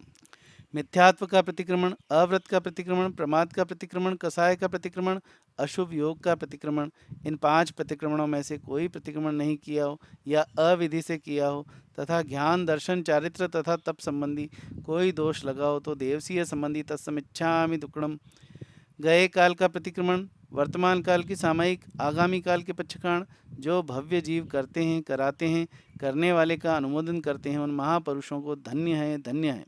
मिथ्यात्व का प्रतिक्रमण, अव्रत का प्रतिक्रमण, प्रमाद का प्रतिक्रमण, कसाय का प्रतिक्रमण, अशुभ योग का प्रतिक्रमण, इन 5 प्रतिक्रमणों में से कोई प्रतिक्रमण नहीं किया हो या अविधि से किया हो तथा ज्ञान, दर्शन, चारित्र तथा तप संबंधी कोई दोष लगा हो तो देवसीय संबंधी तत्समिच्छामि दुक्कड़म। गए काल का प्रतिक्रमण, वर्तमान काल की सामायिक, आगामी काल के पक्षकाण, जो भव्य जीव करते हैं, कराते हैं, करने वाले का अनुमोदन करते हैं, उन महापुरुषों को धन्य है, धन्य है।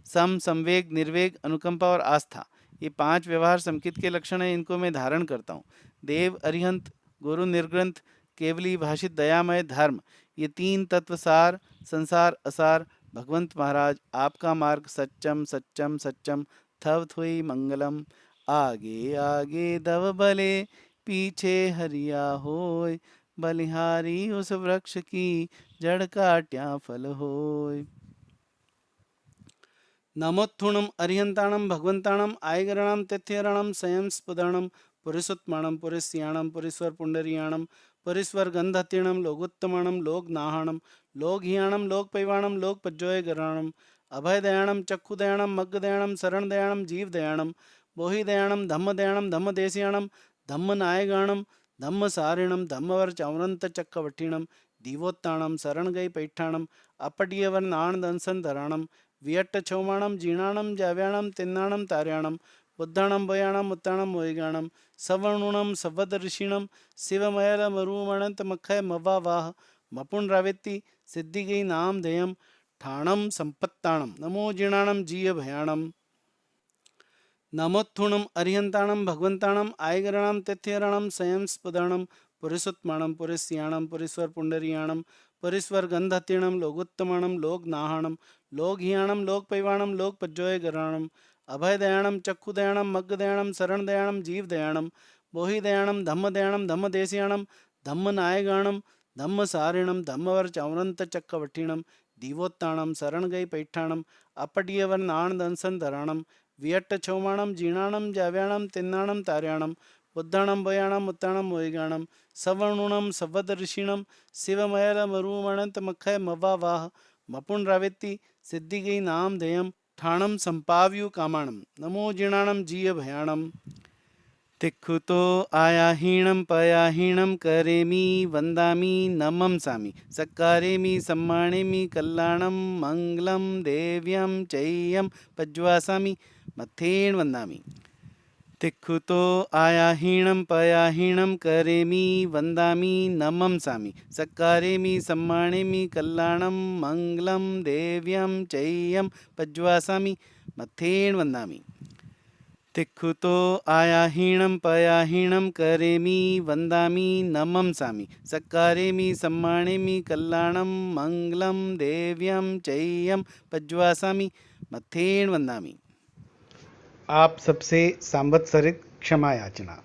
सम, संवेग, निर्वेग, अनुकंपा और आस्था, ये 5 व्यवहार समकित के लक्षण हैं, इनको मैं धारण करता हूँ। देव, अरिहंत, गुरु निर्ग्रंथ, केवली भाषित दयामय, धर्म, ये 3 तत्व सार, संसार असार, भगवंत महाराज आपका मार्ग सच्चम सच्चम सच्चम, थव थुई मंगलम, आगे आगे दव बले, पीछे हरिया होय, बलिहारी उस वृक्ष की, जड़ काट्या फल होय। नमोत्थुणम अरिहंताणम भगवंताणम आयगरणम तथ्यरणम संयम स्पदणम पुरुषोत्माणम पुरुष्याणम पुरीश्वर पुंडरियाणम पुरीश्वर गंधतीणम लोगोत्तमाणम लोकनाहणम लोकहियाणम लोकपैवाणम लोकपज्जोयगराणम अभयदयाणम चक्षुदयाणम मग्गदयाणम शरणदयाणम जीवदयाणम बोहिदयाणम धम्मदयाणम धम्मदेशियाणम धम्मनायगाणम धम्मसारिणम धम्मवर चौरंत चक्रवठीणम दीवोत्ताणम शरणगई पैठाणम अपटियवर नाण दंसन धराणम वियट्ट छौमाणम जीर्णाणम जाव्याणम तिन्नाणम तार्याणम बुद्धाणम भयाणम उत्ताणम मोयगाणम सवर्णुणम सवद ऋषिणम शिवमयल मरुमणंत मखय मवावाह मपुन रावेत्ति सिद्धि गई नाम देयम ठाणम संपत्ताणम नमो जीर्णाणम जीय भयाणम। नमोत्थुणम अरिहंताणम भगवंताणम आयगरणम तथ्यरणम संयम स्पदणम पुरुषोत्माणम पुरुष्याणम पुरीश्वर पुंडरियाणम पुरीश्वर गंधतीणम लोकोत्तमाणम लोकनाहणम लोकहियाणम लोकपैवाणम लोकपज्जोयगराणम अभयदयाणम चक्षुदयाणम मग्गदयाणम शरणदयाणम जीवदयाणम बोहिदयाणं धम्मदयाणं धम्मदेशयाणं धम्मनायगाणं धम्मसारिणं धम्मवरचौरन्तचक्रवठिणं दीवोत्ताणं शरणगैपैठाणं अपटीयवर्णाणदंसनधराणं वियट्टछौमाणं जीर्णाणं जाव्याणं तिन्नाणं तार्याणं बुद्धाणं भयाणं उत्ताणं मोहिगाणं सवर्णुणं सवदऋषिणं शिवमयलमरुमणन्तमखय मवावाह मपुण्रावेत्ति सिद्धिगै नामधेयं ठाणं संपाव्यु कामाणं नमो जीर्णाणं जीय भयाणं तिक्खुतो आयाहीणं पयाहीणं करेमि वन्दामि नमंसामि सत्कारेमि सम्मानेमि कल्याणं मङ्गलं देव्यं चेयं पज्वासामि मथेन वन्दामि तिक्खुतो आयाहीणं पयाहीणं करेमि वन्दामि नमंसामि सत्कारेमि सम्मानेमि कल्याणं मङ्गलं देव्यं चेयं पज्वासामि मथेन वन्दामि तिक्खुतो आयाहीणं पयाहीणं करेमि वन्दामि नमंसामि सत्कारेमि सम्मानेमि कल्याणं मङ्गलं देव्यं चेयं पज्वासामि मथेन वन्दामि। आप सबसे सांवत्सरिक क्षमा याचना।